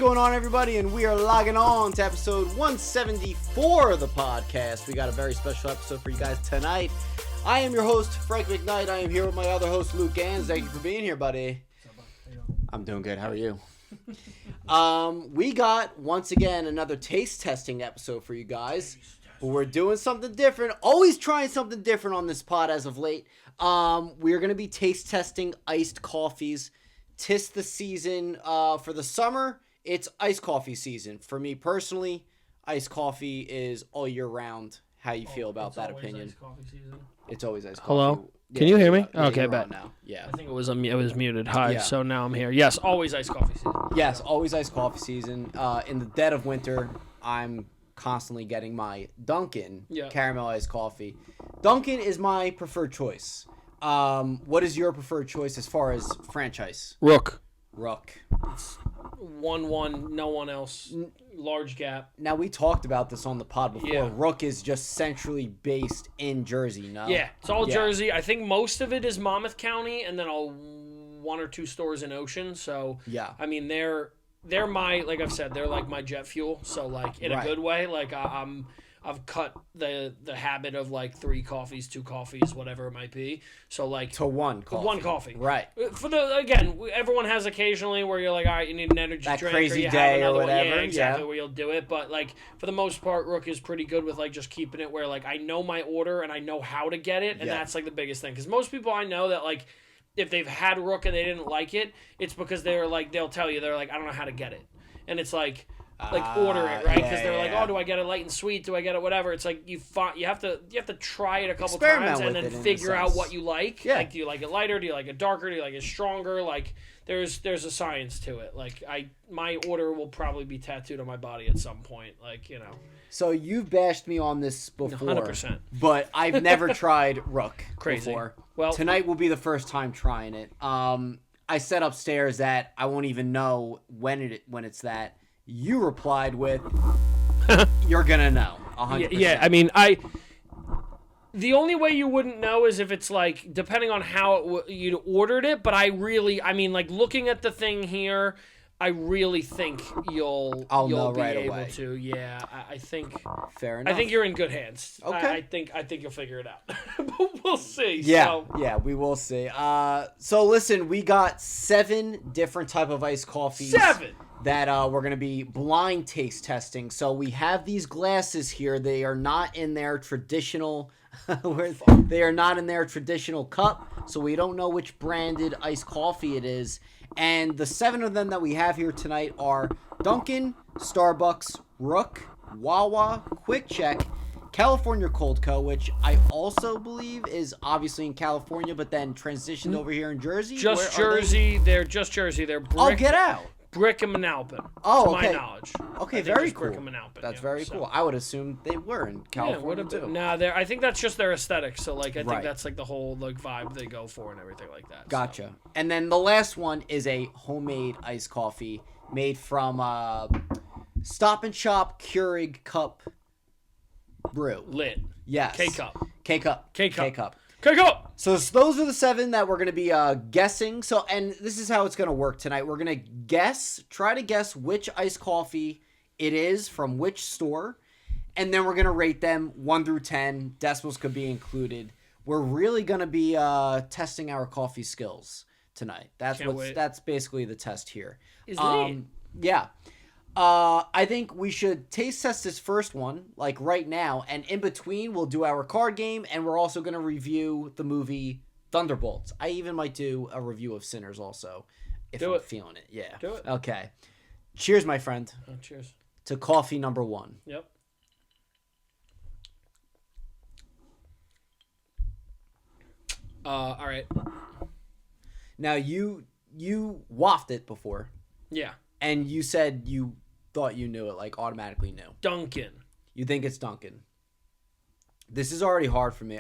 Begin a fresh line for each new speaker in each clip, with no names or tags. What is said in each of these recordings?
going on, everybody? And we are logging on to episode 174 of the podcast. We got a very special episode for you guys tonight. I am your host, Frank McKnight. I am here with my other host, Luke Gans. Thank you for being here, buddy. I'm doing good. How are you? We got, once again, another taste testing episode for you guys. But we're doing something different. Always trying something different on this pod as of late. We're going to be taste testing iced coffees. 'Tis the season for the summer. It's iced coffee season. For me personally, iced coffee is all year round. How you feel about that opinion?
Iced coffee season.
It's always iced coffee.
Hello?
Yeah,
Can you hear me?
Yeah,
okay, bet.
Now. Yeah.
I think it was muted. Hi,
Yeah.
so now I'm here. Yes, always iced coffee season.
Yes, always iced coffee season. In the dead of winter, I'm constantly getting my Dunkin' caramel iced coffee. Dunkin' is my preferred choice. What is your preferred choice as far as franchise?
Rook.
It's
1-1, no one else. Large gap.
Now, we talked about this on the pod before.
Yeah.
Rook is just centrally based in Jersey, no?
Yeah, it's all Jersey. I think most of it is Monmouth County, and then one or two stores in Ocean. So,
yeah.
I mean, they're my, like I've said, they're like my jet fuel. So, like, in a good way, like, I've cut the habit of like 3 coffees, 2 coffees, whatever it might be. So like
to one coffee.
One coffee.
Right.
Everyone has occasionally where you're like, all right, you need an energy drink. That
crazy day or whatever.
Yeah, exactly, where you'll do it. But like for the most part, Rook is pretty good with like just keeping it where like I know my order and I know how to get it, and that's like the biggest thing. Because most people I know that like if they've had Rook and they didn't like it, it's because they're like they'll tell you they're like I don't know how to get it, and it's like order it, right? Because they're like, oh, do I get it light and sweet? Do I get it whatever? It's like you have to try it a couple times and then figure out what you like. Yeah. Like, do you like it lighter? Do you like it darker? Do you like it stronger? Like, there's a science to it. Like, my order will probably be tattooed on my body at some point. Like, you know.
So you've bashed me on this before,
100%.
But I've never tried Rook
Crazy.
Before.
Well, tonight
will be the first time trying it. I said upstairs that I won't even know when it's that. You replied with, "You're gonna know." 100%.
Yeah. I mean, the only way you wouldn't know is if it's like depending on how you ordered it. But like looking at the thing here, I really think you'll be
right
able
away.
to. Yeah, I think.
Fair enough.
I think you're in good hands.
Okay.
I think you'll figure it out. But we'll see.
Yeah, we will see. So listen, we got 7 different type of iced coffees.
7.
That we're going to be blind taste testing. So we have these glasses here. They are not in their traditional they are not in their traditional cup, so we don't know which branded iced coffee it is. And the 7 of them that we have here tonight are Dunkin', Starbucks, Rook, Wawa, Quick Check, California Cold Co., which I also believe is obviously in California, but then transitioned over here in Jersey.
Just Jersey. They're just Jersey. They're brick.
Oh, get out.
Brick and Manalapan.
Oh,
to my knowledge.
Okay, very cool.
Brick and Manalapan.
That's very cool. I would assume they were in California too.
Nah, I think that's just their aesthetic. So like, I think that's like the whole like vibe they go for and everything like that.
Gotcha.
So.
And then the last one is a homemade iced coffee made from Stop and Shop Keurig Cup Brew.
Lit.
Yes.
K-Cup.
K-Cup. So those are the 7 that we're going to be guessing. So, and this is how it's going to work tonight. We're going to try to guess which iced coffee it is from which store. And then we're going to rate them 1 through 10. Decimals could be included. We're really going to be testing our coffee skills tonight. That's basically the test here. Yeah. I think we should taste test this first one, like right now, and in between we'll do our card game, and we're also going to review the movie Thunderbolts. I even might do a review of Sinners also, if I'm feeling it. Yeah.
Do it.
Okay. Cheers, my friend.
Oh, cheers.
To coffee number 1.
Yep. All right.
Now, you waffed it before.
Yeah.
And you said you thought you knew it, like automatically knew.
Dunkin'.
You think it's Dunkin'. This is already hard for me.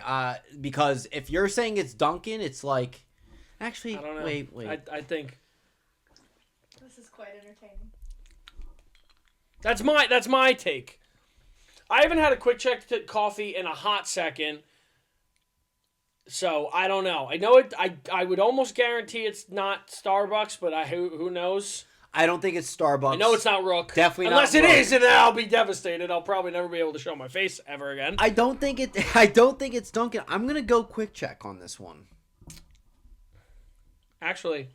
Because if you're saying it's Dunkin', it's like... Actually,
I don't know.
Wait.
I think...
This is quite entertaining.
That's my take. I haven't had a Quick Check coffee in a hot second, so I don't know. I know it. I would almost guarantee it's not Starbucks, but who knows?
I don't think it's Starbucks.
I know it's not Rook.
Definitely
Unless
not Rook.
it is, and then I'll be devastated. I'll probably never be able to show my face ever again.
I don't think it's Dunkin'. I'm gonna go Quick Check on this one.
Actually,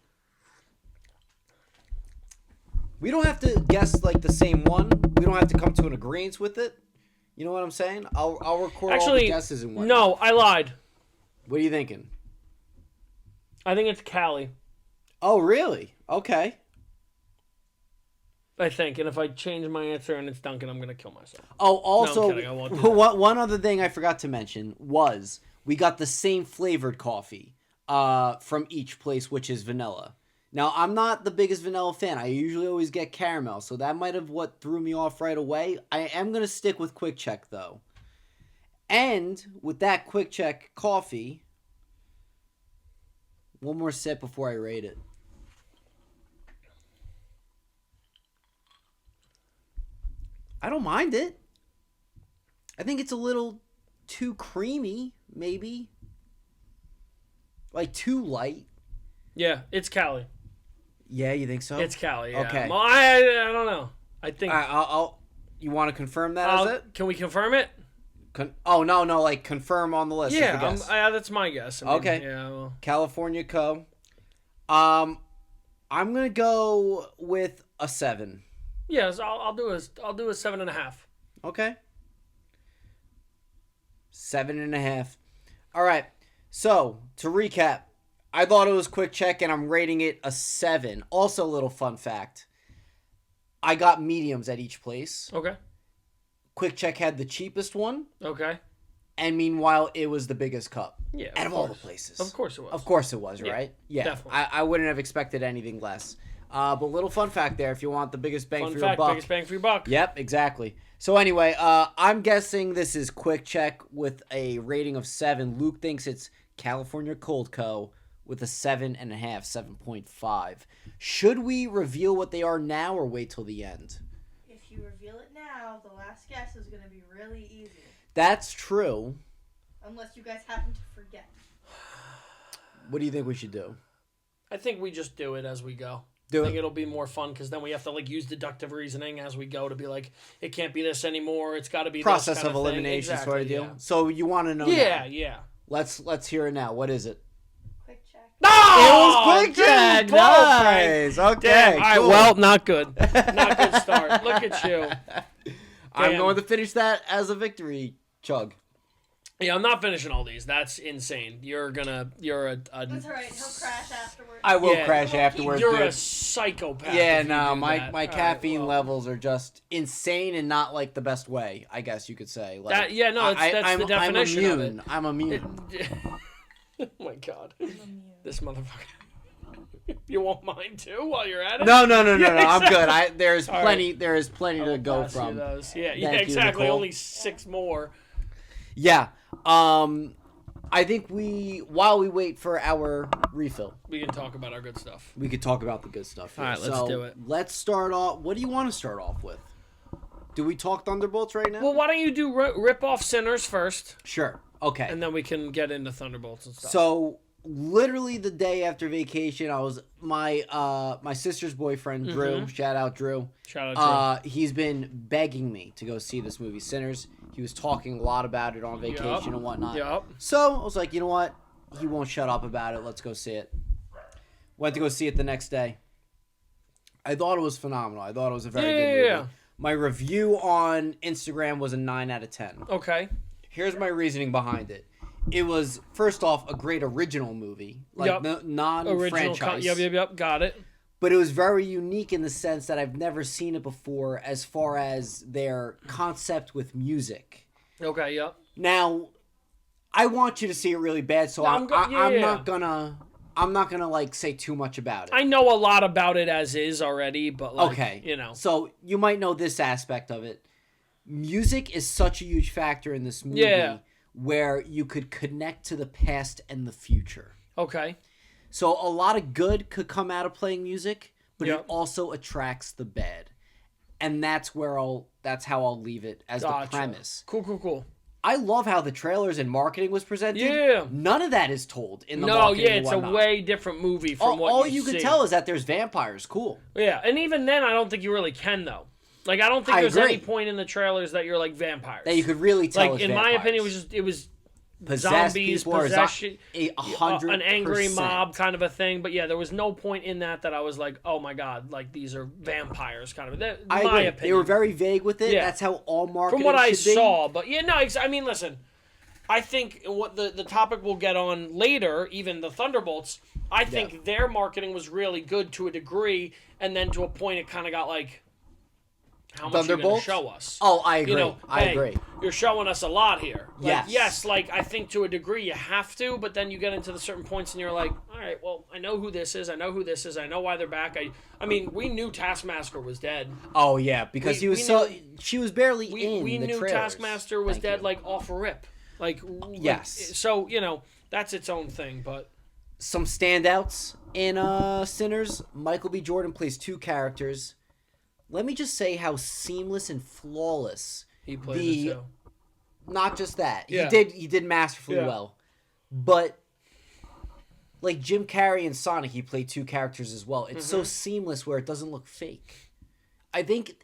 we don't have to guess like the same one. We don't have to come to an agreement with it. You know what I'm saying? I'll record all the guesses and whatnot.
No, I lied.
What are you thinking?
I think it's Cali.
Oh, really? Okay.
I think, and if I change my answer and it's Dunkin', I'm gonna kill myself.
Oh, also,
no, I'm kidding. I won't do that.
one other thing I forgot to mention was we got the same flavored coffee from each place, which is vanilla. Now, I'm not the biggest vanilla fan. I usually always get caramel, so that might have what threw me off right away. I am going to stick with Quick Check, though. And with that Quick Check coffee, one more sip before I rate it. I don't mind it. I think it's a little too creamy, maybe. Like, too light.
Yeah, it's Cali.
Yeah, you think so?
It's Cali, yeah.
Okay.
Well, I don't know. I think...
You want to confirm that, is it?
Can we confirm it?
No, like, confirm on the list.
Yeah, that's my guess.
Okay.
Yeah, well.
California Co. I'm going to go with a 7.
Yes, I'll do a 7.5.
Okay. 7.5. All right. So, to recap, I thought it was Quick Check, and I'm rating it a 7. Also, a little fun fact. I got mediums at each place.
Okay.
Quick Check had the cheapest one.
Okay.
And meanwhile, it was the biggest cup.
Yeah.
Out of all the places.
Of course it was.
Of course it was, right? Yeah.
Definitely.
I wouldn't have expected anything less. But little fun fact there, if you want the biggest bang for your buck.
Biggest bang for your buck.
Yep, exactly. So anyway, I'm guessing this is Quick Check with a rating of 7. Luke thinks it's California Cold Co. with a 7.5, 7.5. Should we reveal what they are now or wait till the end?
If you reveal it now, the last guess is going to be really easy.
That's true.
Unless you guys happen to forget.
What do you think we should do?
I think we just do it as we go. I think it'll be more fun because then we have to like use deductive reasoning as we go to be like, it can't be this anymore. It's got to be
process
this kind
of elimination
exactly,
sort of deal.
Yeah.
So you want to know?
Yeah,
now.
yeah.
Let's hear it now. What is it?
Quick Check.
No,
it was Quick Check. Nice. Okay.
Damn. All right.
Cool.
Well, not good. Not good start. Look at you.
I'm going to finish that as a victory chug.
Yeah, I'm not finishing all these. That's insane. You're a
That's alright. He'll crash afterwards.
I will crash afterwards.
You're
dude.
a psychopath.
Yeah,
if you
no,
do
my
that.
caffeine levels are just insane and not like the best way, I guess you could say. Like,
That's the definition
I'm
of
immune.
it.
I'm immune.
Oh my god. This motherfucker. You won't mind too while you're at it?
No.
Yeah,
I'm
exactly.
good. There is
All
plenty.
right.
There is plenty to go
Pass you
from.
those. Yeah,
Thank you,
exactly.
Nicole.
Only 6 more.
Yeah. I think while we wait for our refill,
We can talk about our good stuff.
we could talk about the good stuff here.
All right, let's do it.
Let's start off. What do you want to start off with? Do we talk Thunderbolts right now?
Well, why don't you do rip off Sinners first,
Sure. Okay.
and then we can get into Thunderbolts and stuff.
So literally the day after vacation, I was my sister's boyfriend Drew. Shout out Drew.
Shout out to
He's been begging me to go see this movie, Sinners. He was talking a lot about it on vacation and whatnot.
Yup.
So I was like, you know what? He won't shut up about it. Let's go see it. Went to go see it the next day. I thought it was phenomenal. I thought it was a very good movie.
Yeah.
My review on Instagram was a 9 out of 10.
Okay.
Here's my reasoning behind it. It was, first off, a great original movie. Like, non-franchise.
Yep. Got it.
But it was very unique in the sense that I've never seen it before as far as their concept with music.
Okay, yep.
Now, I want you to see it really bad, so I'm not gonna like say too much about it.
I know a lot about it as is already, but like,
okay,
you know.
So you might know this aspect of it. Music is such a huge factor in this movie where you could connect to the past and the future.
Okay.
So a lot of good could come out of playing music, but
Yep.
it also attracts the bad. And that's how I'll leave it as the premise.
Cool.
I love how the trailers and marketing was presented.
Yeah.
None of that is told in the marketing.
No, yeah, it's a way different movie from what
all
you
you
see.
can tell is that there's vampires. Cool.
Yeah, and even then, I don't think you really can, though. Like, I don't think there's any point in the trailers that you're like vampires.
That you could really tell.
Like, in my opinion, it was
possessed
zombies,
possession,
100%. An angry mob kind of a thing. But yeah, there was no point in that I was like, oh my god, like these are vampires kind of.
I
my
agree.
opinion.
They were very vague with it. Yeah. That's how all marketing
from what I
should
saw. But yeah, no, I mean, listen. I think what the topic we'll get on later, even the Thunderbolts, I think their marketing was really good to a degree, and then to a point it kind of got like, how much are you going to show us?
Oh, I agree.
You know,
I agree.
You're showing us a lot here. Like,
yes,
like I think to a degree you have to, but then you get into the certain points and you're like, all right, well, I know who this is. I know who this is. I know why they're back. I mean, we knew Taskmaster was dead.
Oh yeah, because she was barely in.
We knew
trailers.
Taskmaster was dead, like off a rip. Like,
yes.
So, that's its own thing, but
some standouts in Sinners. Michael B. Jordan plays two characters. Let me just say how seamless and flawless
he played it too.
Not just that.
Yeah.
He did masterfully well. But like Jim Carrey and Sonic, he played two characters as well. It's so seamless where it doesn't look fake. I think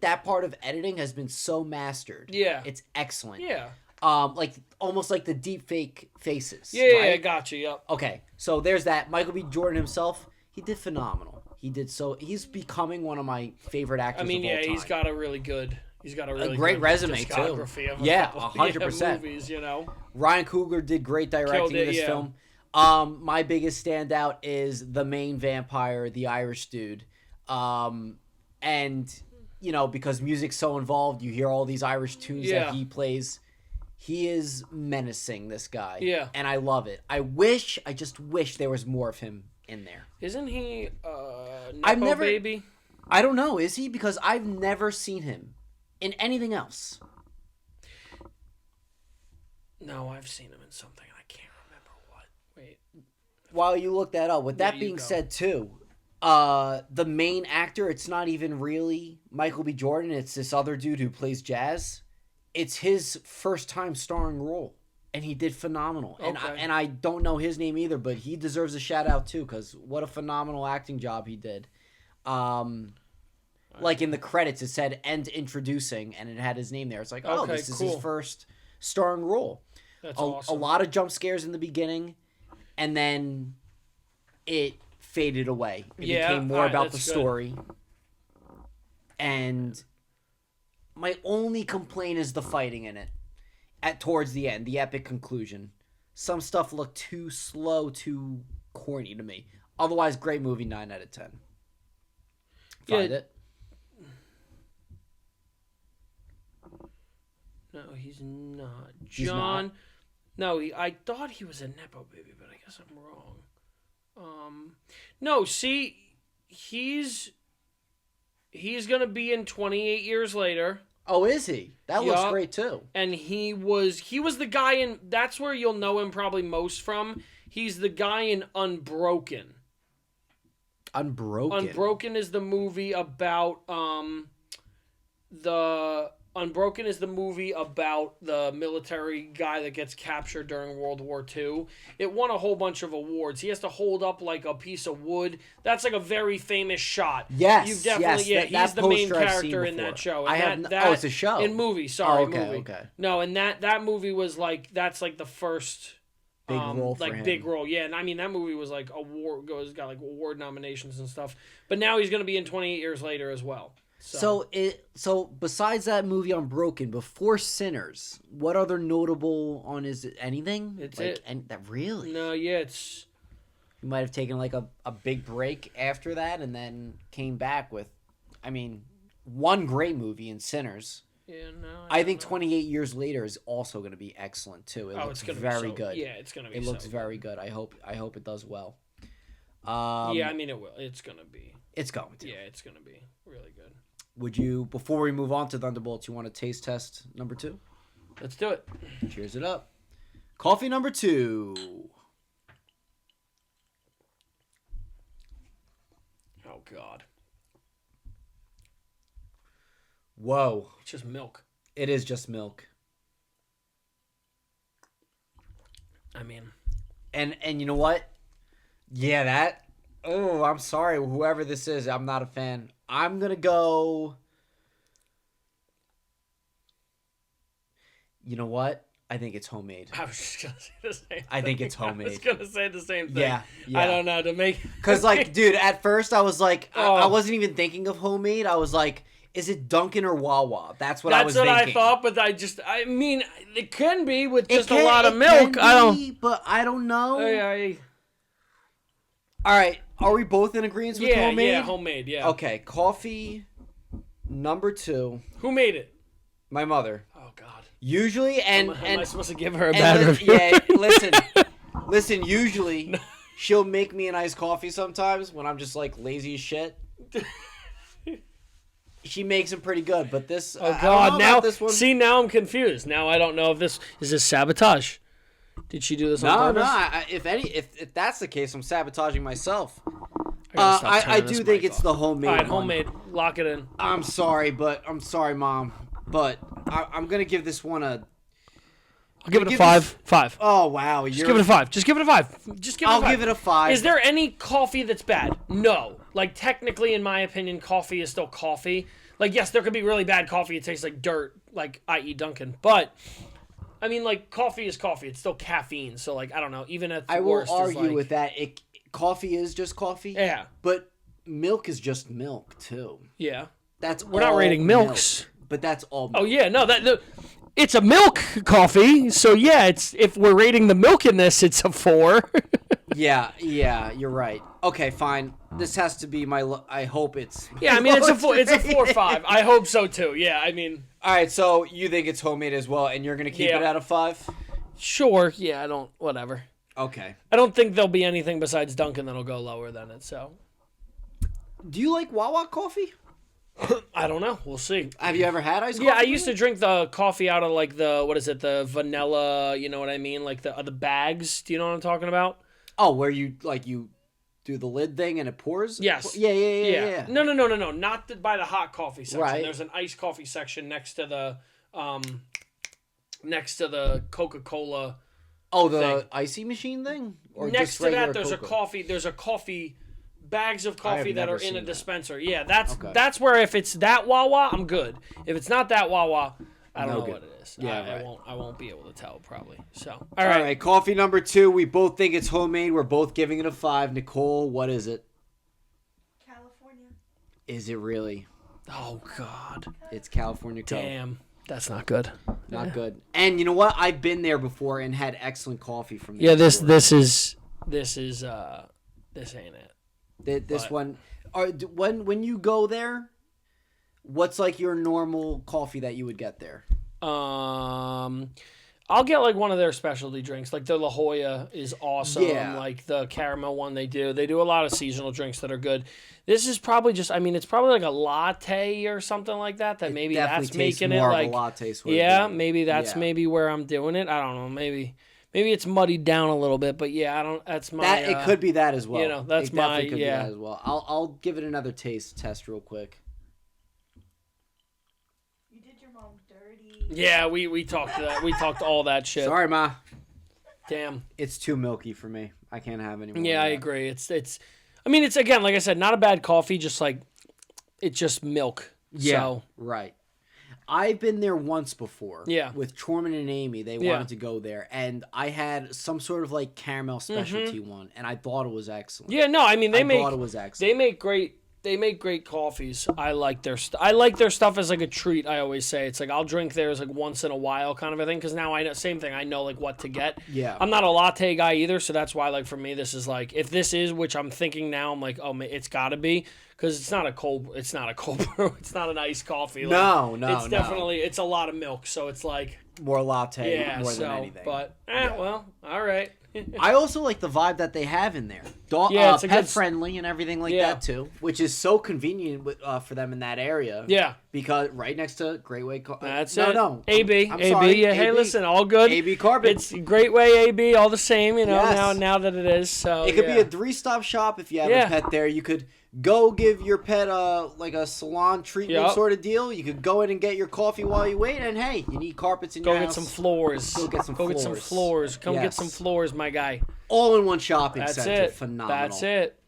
that part of editing has been so mastered.
Yeah.
It's excellent.
Yeah.
Like almost like the deep fake faces.
Yeah,
right?
yeah, gotcha. Yep.
Okay, so there's that. Michael B. Jordan himself, he did phenomenal. He's becoming one of my favorite actors.
I mean,
of all time.
he's got a really
great resume too.
Yeah,
100%.
Movies,
Ryan Coogler did great directing in this film. My biggest standout is the main vampire, the Irish dude, and because music's so involved, you hear all these Irish tunes that he plays. He is menacing, this guy.
Yeah.
And I love it. I just wish there was more of him in there.
Isn't he Nepo Baby?
I don't know. Is he? Because I've never seen him in anything else.
No, I've seen him in something. I can't remember what. Wait.
While you look that up, with that being said, too, the main actor, it's not even really Michael B. Jordan. It's this other dude who plays jazz. It's his first time starring role, and he did phenomenal.
Okay.
And I don't know his name either, but he deserves a shout out too, because what a phenomenal acting job he did. Like in the credits, it said "end introducing," and it had his name there. It's like, oh, this is his first starring role.
That's awesome.
A lot of jump scares in the beginning, and then it faded away. It became more about the story. And my only complaint is the fighting in it. Towards the end, the epic conclusion. Some stuff looked too slow, too corny to me. Otherwise, great movie, 9 out of 10. Find it.
No, he's not. John. No, I thought he was a Nepo Baby, but I guess I'm wrong. No, see, he's gonna be in 28 Years Later.
Oh, is he? That looks great too.
And he was the guy in. That's where you'll know him probably most from. He's the guy in Unbroken. Unbroken is the movie about the military guy that gets captured during World War II. It won a whole bunch of awards. He has to hold up like a piece of wood. That's like a very famous shot.
Yes,
you've definitely he's the main character in that show. And
it's a show.
In movie, sorry,
movie.
Okay. No, and that movie was like that's like the first
big role for him.
Big role, yeah. And I mean that movie was like got like award nominations and stuff. But now he's gonna be in 28 Years Later as well.
So besides that movie Unbroken, before Sinners, what other notable on is it anything?
It's like, it.
And that really?
No, yeah, it's.
You might have taken like a big break after that, and then came back with, I mean, one great movie in Sinners.
Yeah, no.
I think 28 Years Later is also going to be excellent too. It looks very good.
Yeah, it's going to be.
It looks very good. I hope it does well.
Yeah, I mean it will. It's going to be.
It's going to.
Yeah, it's going to be really good.
Would you, before we move on to Thunderbolts, you want to taste test number 2?
Let's do it.
Cheers it up. Coffee number 2.
Oh, God.
Whoa.
It's just milk.
It is just milk.
I mean,
and you know what? Yeah, that. Oh, I'm sorry, whoever this is. I'm not a fan. I'm gonna go. You know what? I think it's homemade.
I was just gonna say the same thing.
I think it's homemade.
I was gonna say the same thing.
Yeah.
I don't know to make.
Because like, dude, at first I was like, I wasn't even thinking of homemade. I was like, is it Dunkin' or Wawa? That's what I was thinking.
That's what I thought, but I mean, it can be with just a lot of milk. I don't.
But I don't know. All right, are we both in agreement with homemade?
Yeah, homemade. Yeah.
Okay, coffee number 2.
Who made it?
My mother.
Oh God.
Usually,
am I supposed to give her a bad review?
Yeah, listen. Usually, she'll make me an iced coffee sometimes when I'm just like lazy as shit. She makes them pretty good, but this.
Oh God! Now,
this one.
See, now I'm confused. Now I don't know if this is sabotage. Did she do this on purpose?
No. If that's the case, I'm sabotaging myself. I do think it's the homemade.
All right, homemade. Lock it in.
I'm sorry, Mom, but I'm gonna give this one a.
I'll give it a 5. 5.
Oh wow!
Just give it a 5. Just give it a 5.
I'll give it a 5.
Is there any coffee that's bad? No. Like technically, in my opinion, coffee is still coffee. Like yes, there could be really bad coffee. It tastes like dirt, like i.e. Dunkin'. But I mean, like coffee is coffee. It's still caffeine. So like I don't know. Even at the worst,
I will argue with that. Coffee is just coffee.
Yeah.
But milk is just milk too.
Yeah.
We're
not rating milks.
But that's all milk.
Oh yeah, no, it's a milk coffee, so yeah, if we're rating the milk in this, it's a 4.
yeah, you're right. Okay, fine. This has to be I hope it's.
Yeah, I mean it's a 4. It's a 4-5. I hope so too. Yeah, I mean.
All right, so you think it's homemade as well, and you're gonna keep it at a 5?
Sure. Yeah, I don't. Whatever.
Okay.
I don't think there'll be anything besides Dunkin' that'll go lower than it. So.
Do you like Wawa coffee?
I don't know. We'll see.
Have you ever had iced coffee?
Yeah, I used to drink the coffee out of like the vanilla, you know what I mean? Like the bags. Do you know what I'm talking about?
Oh, where you do the lid thing and it pours?
Yes.
Yeah.
No. Not by the hot coffee section. Right. There's an iced coffee section next to the Coca-Cola.
Oh, the icy machine thing?
Or next to that, there's a coffee. Bags of coffee that are in a dispenser. Yeah, that's where if it's that Wawa, I'm good. If it's not that Wawa, I don't know what it is. Yeah, I won't be able to tell probably. So all right,
coffee number 2. We both think it's homemade. We're both giving it a 5. Nicole, what is it?
California.
Is it really?
Oh God,
it's California.
Damn, that's not good.
Not good. And you know what? I've been there before and had excellent coffee from there.
Yeah, this ain't it.
This one, when you go there, what's like your normal coffee that you would get there?
I'll get like one of their specialty drinks. Like the La Jolla is awesome.
Yeah.
Like the caramel one they do. They do a lot of seasonal drinks that are good. This is probably it's probably like a latte or something like that. That maybe that's making it like
a latte.
Maybe that's maybe where I'm doing it. I don't know. Maybe it's muddied down a little bit, but yeah, I don't. That's my.
It could be that as well.
You know, that's my.
Could be that as well. I'll give it another taste test real quick.
You did your mom dirty.
Yeah, we talked that. We talked all that shit.
Sorry, Ma.
Damn.
It's too milky for me. I can't have any more.
Yeah, I agree. It's. I mean, it's again, like I said, not a bad coffee. Just like, it's just milk.
Yeah.
So.
Right. I've been there once before.
Yeah.
With Torman and Amy, they wanted to go there, and I had some sort of like caramel specialty one, and I thought it was excellent.
Yeah, no, I mean
I thought it was excellent.
They make great coffees. I like their I like their stuff as like a treat. I always say it's like I'll drink theirs like once in a while kind of a thing because now I know same thing. I know like what to get.
Yeah.
I'm not a latte guy either, so that's why like for me this is like if this is which I'm thinking now I'm like oh it's got to be because it's not a cold brew. It's not an iced coffee. Like,
no.
It's definitely it's a lot of milk, so it's like
more latte than anything.
But well, all right.
I also like the vibe that they have in there. It's pet friendly and everything like that too, which is so convenient for them in that area.
Yeah,
Because right next to Great Way.
That's
no,
it.
No,
AB.
I'm
AB.
sorry.
Yeah.
AB.
Hey, listen, all good.
AB Carpet.
It's Great Way AB, all the same. You know,
Yes.
now that it is. So
it could be a 3-stop shop if you have a pet there. You could go give your pet a salon treatment sort of deal. You could go in and get your coffee while you wait. And hey, you need carpets in your house.
Go get some floors.
Go get some floors.
Come get some floors, my guy.
All in one shopping
That's
center.
it.
Phenomenal.
That's it.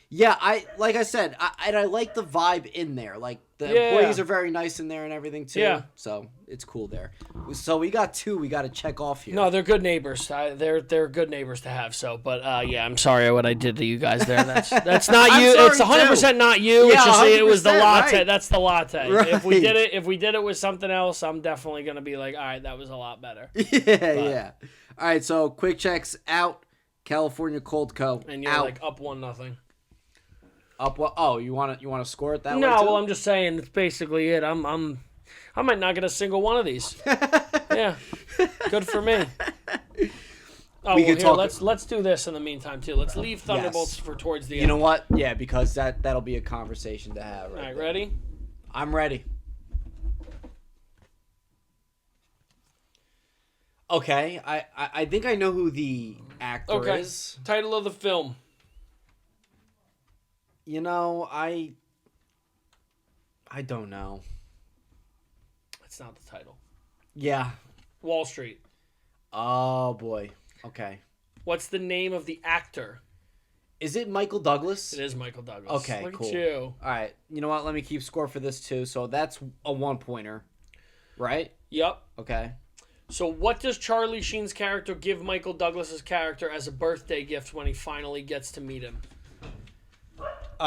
Yeah, like I said, I like the vibe in there. Like the employees are very nice in there and everything too. Yeah. So it's cool there. So we got 2 we got to check off here.
No, they're good neighbors. They're good neighbors to have. So, but yeah, I'm sorry what I did to you guys there. That's not you. It's 100% not you.
Yeah,
it's just it was the latte.
Right.
That's the latte.
Right.
If we did it with something else, I'm definitely gonna be like, all right, that was a lot better.
Yeah. All right. So quick checks out. California Cold Co.
And you're
out.
like up 1-0.
Up what? Oh, you want to score it that way?
No,
too?
well, I'm just saying it's basically it. I might not get a single one of these. Yeah, good for me. Let's do this in the meantime too. Let's leave Thunderbolts for towards the end.
You know what? Yeah, because that'll be a conversation to have.
All right, ready?
I'm ready. Okay, I think I know who the actor is.
Title of the film.
You know, I don't know.
That's not the title.
Yeah.
Wall Street.
Oh, boy. Okay.
What's the name of the actor?
Is it Michael Douglas?
It is Michael Douglas.
Okay,
Look
cool.
at you.
All right. You know what? Let me keep score for this, too. So that's a 1-pointer. Right?
Yep.
Okay.
So what does Charlie Sheen's character give Michael Douglas's character as a birthday gift when he finally gets to meet him?
Is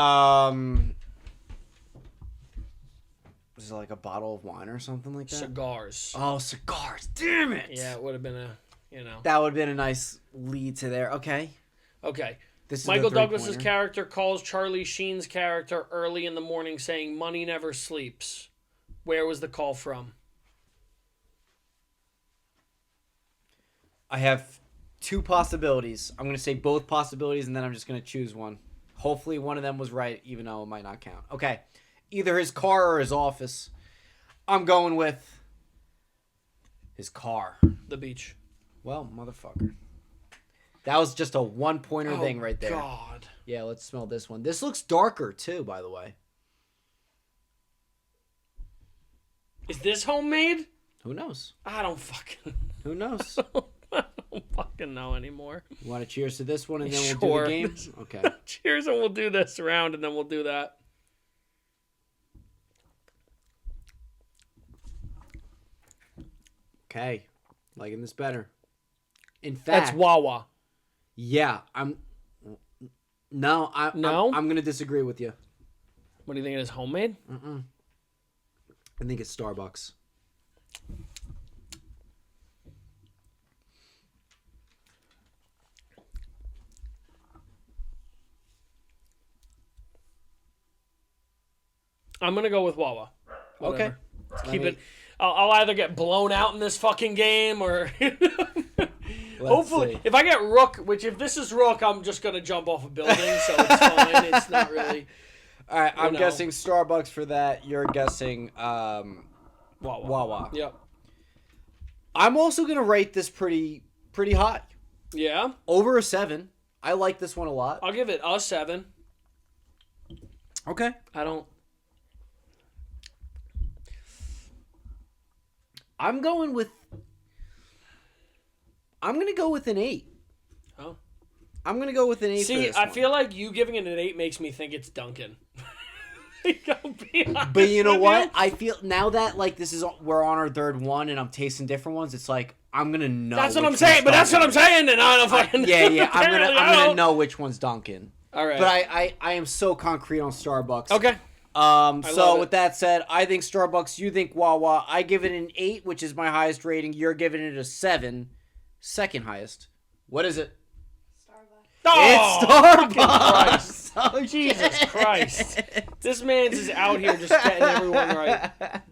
it like a bottle of wine or something like that?
Cigars.
Oh, cigars. Damn it.
Yeah, it would have been
That would have been a nice lead to there. Okay.
Okay.
This is
Michael Douglas's character calls Charlie Sheen's character early in the morning saying, "Money never sleeps." Where was the call from?
I have 2 possibilities. I'm going to say both possibilities, and then I'm just going to choose one. Hopefully one of them was right, even though it might not count. Okay. Either his car or his office. I'm going with his car.
The beach.
Well, motherfucker. That was just a 1-pointer thing right there.
God.
Yeah, let's smell this one. This looks darker, too, by the way.
Is this homemade?
Who knows?
I don't fucking...
Who knows?
I don't fucking know anymore.
You want to cheers to this one and then we'll do the game? Okay.
Cheers and we'll do this round and then we'll do that.
Okay. Liking this better. In fact...
That's Wawa.
Yeah, I'm going to disagree with you.
What do you think it is, homemade?
I think it's Starbucks.
I'm going to go with Wawa. Whatever.
Okay.
Let's keep it. I'll either get blown out in this fucking game or... Hopefully, if I get Rook, which if this is Rook, I'm just going to jump off a building, so it's fine. It's not really...
All right, I'm guessing Starbucks for that. You're guessing Wawa.
Yep.
I'm also going to rate this pretty high.
Yeah?
Over a 7. I like this one a lot.
I'll give it a 7.
Okay. I'm going to go with an 8.
Oh.
I'm going to go with an 8 for this
I
one.
feel like you giving it an 8 makes me think it's Dunkin'.
But you know what? I feel now that we're on our third one and I'm tasting different ones, it's like I'm going to know.
That's what I'm saying, but that's what I'm saying and I don't fucking
Yeah, I'm going to know which one's Dunkin'.
All right.
But I am so concrete on Starbucks.
Okay.
So with that said, I think Starbucks, you think Wawa. I give it an 8, which is my highest rating. You're giving it a 7. Second highest. What is it?
Starbucks.
Oh,
it's Starbucks.
Oh, Jesus Christ. This man's is out here just getting everyone right.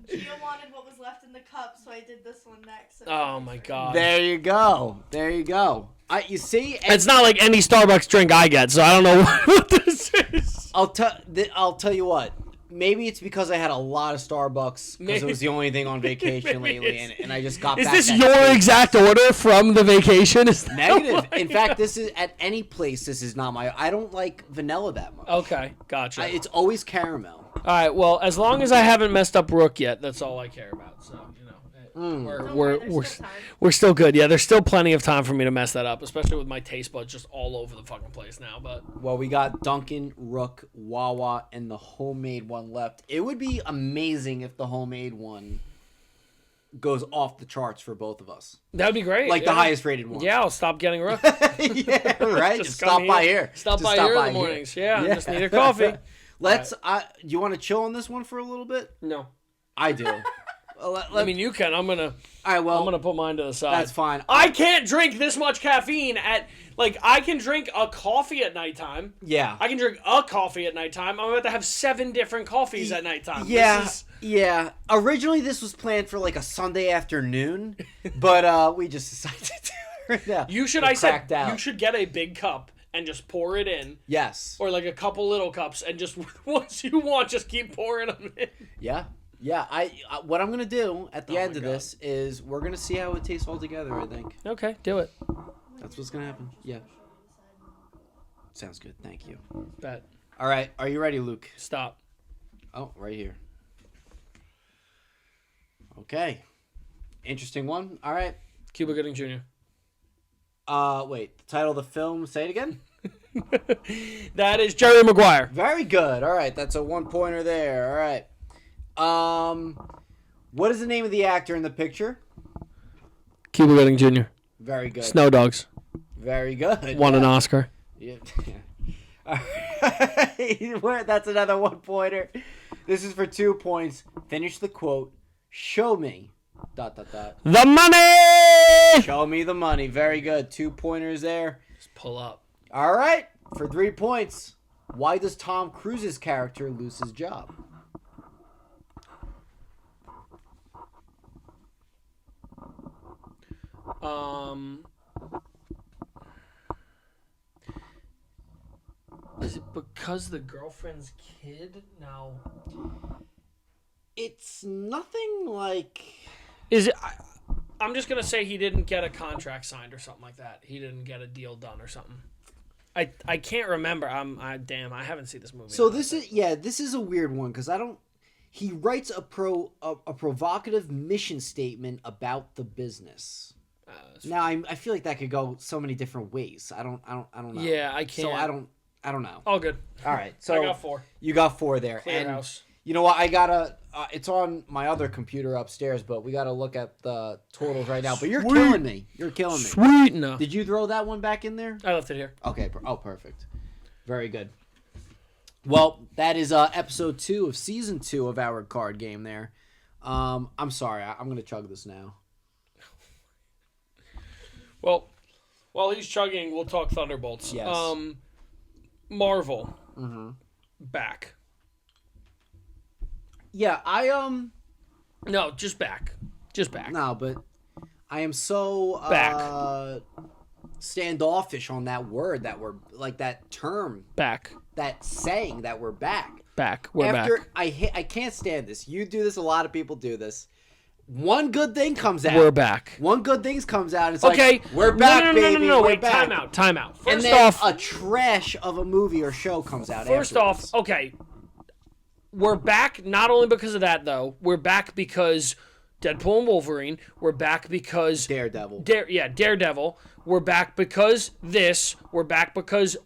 Gio wanted what was left in the cup, so I did this one next.
Oh, my God.
There you go. You see?
It's not like any Starbucks drink I get, so I don't know what this is.
I'll tell you what. Maybe it's because I had a lot of Starbucks because it was the only thing on vacation lately, and I just got
Is
back.
Is this your exact order from the vacation? Is
negative? In fact, this is at any place. This is not my. I don't like vanilla that much.
Okay, gotcha.
It's always caramel.
All right. Well, as long as I haven't messed up Rook yet, that's all I care about. So we're still good. Yeah, there's still plenty of time for me to mess that up, especially with my taste buds just all over the fucking place now. But
well, we got Dunkin', Rook, Wawa, and the homemade one left. It would be amazing if the homemade one goes off the charts for both of us.
That would be great.
Like the highest rated one.
Yeah, I'll stop getting Rook.
Yeah, right. Just stop by here.
Stop by here in the mornings. Yeah, I just need a coffee.
Let's. You want to chill on this one for a little bit?
No,
I do.
I mean, you can. I'm gonna.
All right, well,
I'm gonna put mine to the side.
That's fine.
I can't drink this much caffeine at I can drink a coffee at nighttime.
Yeah.
I can drink a coffee at nighttime. I'm about to have 7 different coffees at nighttime.
Yeah. Yeah. Originally, this was planned for like a Sunday afternoon, but we just decided to do it right now.
You should. You should get a big cup and just pour it in.
Yes.
Or like a couple little cups and just once you want, just keep pouring them in.
Yeah. Yeah, what I'm gonna do at the end of this is we're gonna see how it tastes all together. I think.
Okay, do it.
That's what's gonna happen. Yeah. Sounds good. Thank you.
Bet.
All right, are you ready, Luke?
Stop.
Oh, right here. Okay. Interesting one. All right.
Cuba Gooding Jr.
Wait. The title of the film. Say it again.
That is Jerry Maguire.
Very good. All right, that's a 1-pointer there. All right. What is the name of the actor in the picture?
Cuba Gooding Jr.
Very good.
Snow Dogs.
Very good.
Won an Oscar.
Yeah. All right. That's another 1-pointer. This is for 2 points. Finish the quote. Show me. ... The
money!
Show me the money. Very good. 2 pointers there.
Just pull up.
All right. For 3 points. Why does Tom Cruise's character lose his job?
Is it because the girlfriend's kid? No.
It's nothing like...
Is it... I'm just going to say he didn't get a contract signed or something like that. He didn't get a deal done or something. I can't remember. Damn, I haven't seen this movie.
So this is a weird one because I don't... He writes a provocative mission statement about the business. Now I feel like that could go so many different ways. I don't know.
Yeah, I can't.
So I don't know.
All good.
All right. So
I got 4.
You got 4 there.
Clear house.
You know what? I gotta. It's on my other computer upstairs, but we gotta look at the totals right now. But you're killing me. You're killing me.
Sweet. No.
Did you throw that one back in there?
I left it here.
Okay. Oh, perfect. Very good. Well, that is episode 2 of season 2 of our card game. There. I'm sorry. I'm gonna chug this now.
Well, while he's chugging, we'll talk Thunderbolts.
Yes.
Marvel.
Mm-hmm.
Back.
Yeah,
No, just back. Just back.
No, but I am so
back.
Standoffish on that word that we're like that term.
Back.
That saying that we're back.
Back. We're back.
I can't stand this. You do this. A lot of people do this. One good thing comes out.
We're back.
One good thing comes out. It's
okay.
Like, we're back, baby.
No,
we're
wait.
back.
Time out. First
and then
off,
a trash of a movie or show comes out.
First off, okay. We're back not only because of that, though. We're back because Deadpool and Wolverine. We're back because...
Daredevil.
Daredevil. We're back because this. We're back because,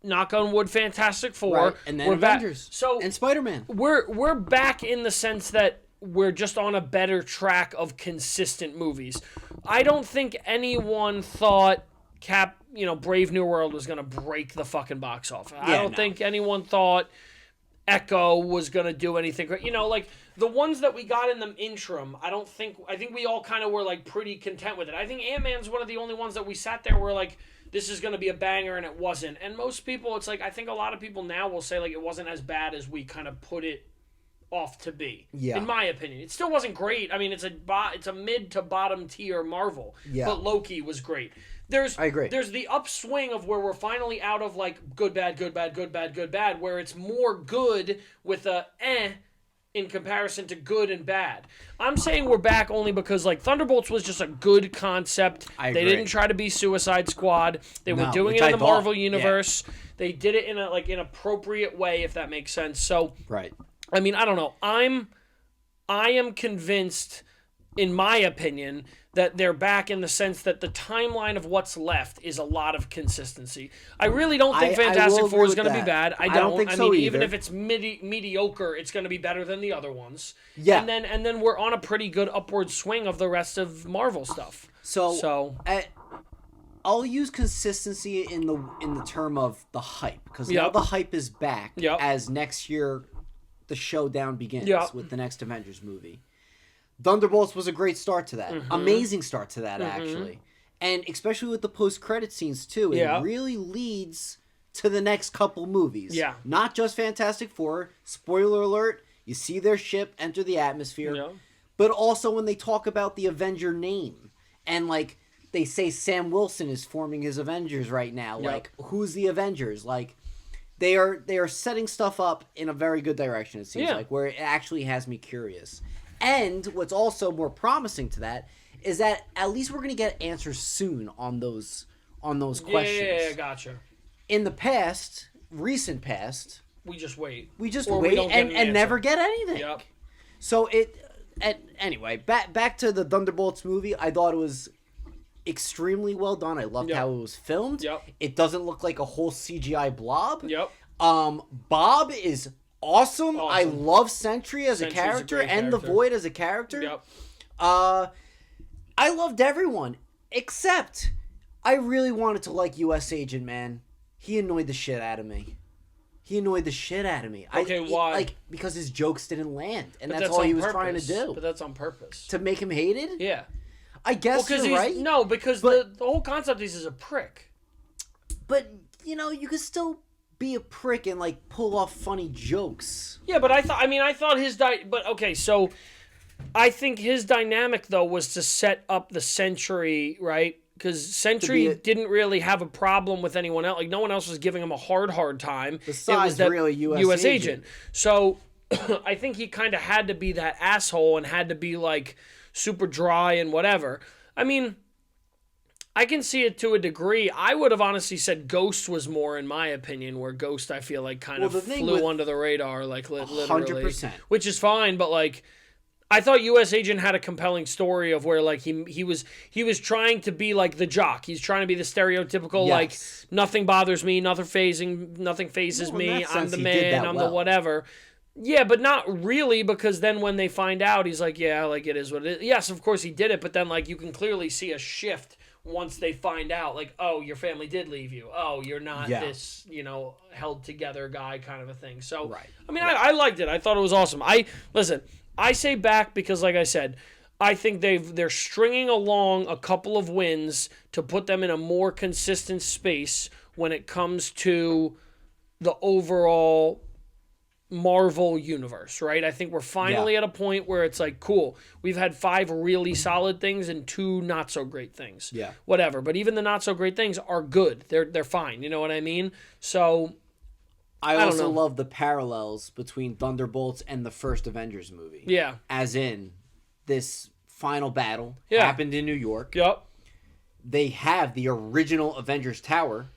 knock on wood, Fantastic Four.
Right. And then Avengers. And Spider-Man.
We're back in the sense that we're just on a better track of consistent movies. I don't think anyone thought Brave New World was going to break the fucking box office. I don't think anyone thought Echo was going to do anything. Like the ones that we got in the interim, I think we all kind of were like pretty content with it. I think Ant-Man's one of the only ones that we sat there were like, this is going to be a banger, and it wasn't. And most people, it's like, I think a lot of people now will say like it wasn't as bad as we kind of put it off to be.
Yeah.
In my opinion, it still wasn't great. I mean, it's a mid to bottom tier Marvel.
Yeah.
But Loki was great. I agree. There's the upswing of where we're finally out of like good, bad, good, bad, good, bad, good, bad, where it's more good with a in comparison to good and bad. I'm saying we're back only because like Thunderbolts was just a good concept.
I agree.
They didn't try to be Suicide Squad. They were doing it in the Marvel universe. Yeah. They did it in an appropriate way, if that makes sense. So
right.
I mean, I don't know. I am convinced, in my opinion, that they're back in the sense that the timeline of what's left is a lot of consistency. I really don't think Fantastic Four is going to be bad. I don't think so either. Even if it's mediocre, it's going to be better than the other ones. Yeah. And then we're on a pretty good upward swing of the rest of Marvel stuff. So
I'll use consistency in the term of the hype, because now the hype is back as next year the showdown begins with the next Avengers movie. Thunderbolts was a great start to that. Mm-hmm. Amazing start to that, actually. And especially with the post-credit scenes, too. It really leads to the next couple movies. Yeah. Not just Fantastic Four. Spoiler alert, you see their ship enter the atmosphere. Yeah. But also when they talk about the Avenger name. And, like, they say Sam Wilson is forming his Avengers right now. Yep. Like, who's the Avengers? Like, they are setting stuff up in a very good direction, it seems like, where it actually has me curious. And what's also more promising to that is that at least we're going to get answers soon on those questions.
Yeah, gotcha.
In the past, recent past,
we just wait.
We just wait and never get anything. Yep. So anyway, back to the Thunderbolts movie. I thought it was extremely well done. I loved how it was filmed. Yep. It doesn't look like a whole CGI blob. Yep. Bob is awesome. I love Sentry as a character and the Void as a character. Yep. I loved everyone except I really wanted to like U.S. Agent, man. He annoyed the shit out of me.
Okay, why?
Because his jokes didn't land, and that's all he was trying to do.
But that's on purpose.
To make him hated?
Yeah.
I guess you're right.
No, because the whole concept is he's a prick.
But, you could still be a prick and, like, pull off funny jokes.
Yeah, but I thought his... But, okay, so I think his dynamic, though, was to set up the Sentry, right? Because Sentry didn't really have a problem with anyone else. Like, no one else was giving him a hard time.
Besides really U.S. Agent.
So I think he kind of had to be that asshole and had to be, like, super dry and whatever. I mean, I can see it to a degree. I would have honestly said Ghost was more, in my opinion, where Ghost, I feel like, kind of flew under the radar, like, literally. 100%. Which is fine, but, like, I thought U.S. Agent had a compelling story of where, like, he was trying to be, like, the jock. He's trying to be the stereotypical, like, nothing bothers me, nothing phases me, I'm the man, I'm the whatever. Yeah, but not really, because then when they find out, he's like, yeah, like, it is what it is. Yes, of course he did it, but then, like, you can clearly see a shift once they find out, like, oh, your family did leave you. Oh, you're not this, held together guy kind of a thing. So, I mean, I liked it. I thought it was awesome. I say back because, like I said, I think they're stringing along a couple of wins to put them in a more consistent space when it comes to the overall Marvel universe, right? I think we're finally at a point where it's like, cool, we've had 5 really solid things and 2 not so great things. Yeah. Whatever. But even the not so great things are good. They're fine. You know what I mean? So
I also love the parallels between Thunderbolts and the first Avengers movie. Yeah. As in, this final battle happened in New York. Yep. They have the original Avengers Tower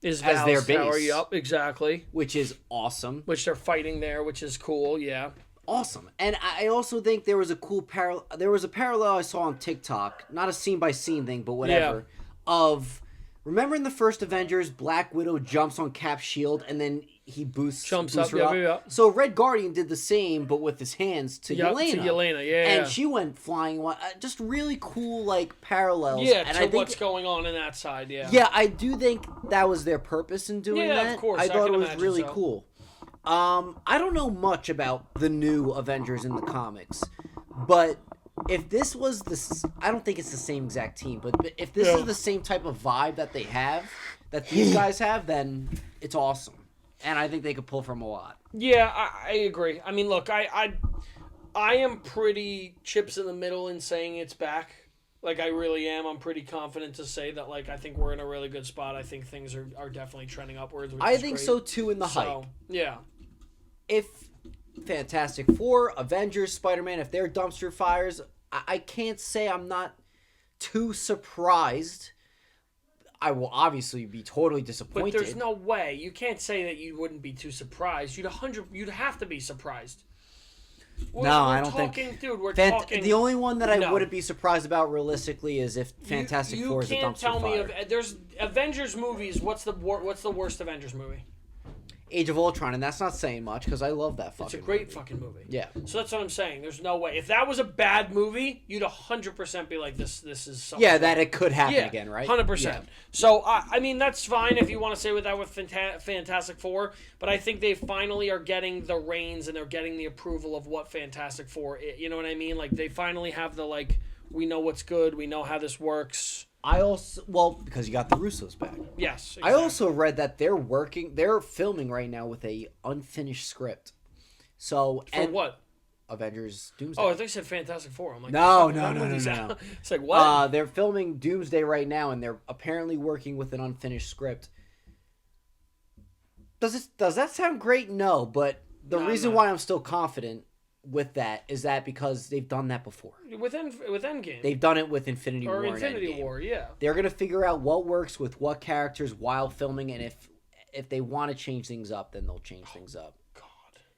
as their base. Tower,
yep, exactly.
Which is awesome.
Which they're fighting there, which is cool, yeah.
Awesome. And I also think there was a cool parallel. There was a parallel I saw on TikTok, not a scene-by-scene thing, but whatever, of... Remember in the first Avengers, Black Widow jumps on Cap's shield and then he jumps up. Yeah. So Red Guardian did the same, but with his hands to Yelena. And she went flying. Just really cool, like, parallels.
Yeah, and what's going on in that side,
Yeah, I do think that was their purpose in doing that. Yeah, of course. I thought it was really cool. I don't know much about the new Avengers in the comics, but... If this was I don't think it's the same exact team, but if this is the same type of vibe that they have, that these guys have, then it's awesome. And I think they could pull from a lot.
Yeah, I agree. I mean, look, I am pretty chips in the middle in saying it's back. Like, I really am. I'm pretty confident to say that, like, I think we're in a really good spot. I think things are definitely trending upwards, which
I
is
think
great.
so, too, in the hype.
Yeah.
If Fantastic Four, Avengers, Spider-Man, if they're dumpster fires, I can't say I'm not too surprised. I will obviously be totally disappointed.
But there's no way. You can't say that you wouldn't be too surprised. You'd have to be surprised.
I don't think.
Dude, we're talking.
The only one that I wouldn't be surprised about realistically is if Fantastic Four is a dumpster fire.
You can't tell me there's Avengers movies. What's the worst Avengers movie?
Age of Ultron, and that's not saying much because I love that fucking movie.
It's a great fucking movie.
Yeah.
So that's what I'm saying. There's no way. If that was a bad movie, you'd 100% be like, this is something.
Yeah, that it could happen again, right?
100%. Yeah. So, I mean, that's fine if you want to say with that with Fantastic Four, but I think they finally are getting the reins and they're getting the approval of what Fantastic Four is. You know what I mean? Like, they finally have the, like, we know what's good, we know how this works.
Because you got the Russos back.
Yes, exactly.
I also read that they're filming right now with a unfinished script. So
for what?
Avengers Doomsday.
Oh, I think you said Fantastic Four. I'm like,
no.
It's like, what?
They're filming Doomsday right now, and they're apparently working with an unfinished script. Does that sound great? No, but the reason why I'm still confident with that is that because they've done that before.
With Endgame.
They've done it with Infinity War.
Or Infinity War, yeah.
They're going to figure out what works with what characters while filming, and if they want to change things up, then they'll change things up.
God.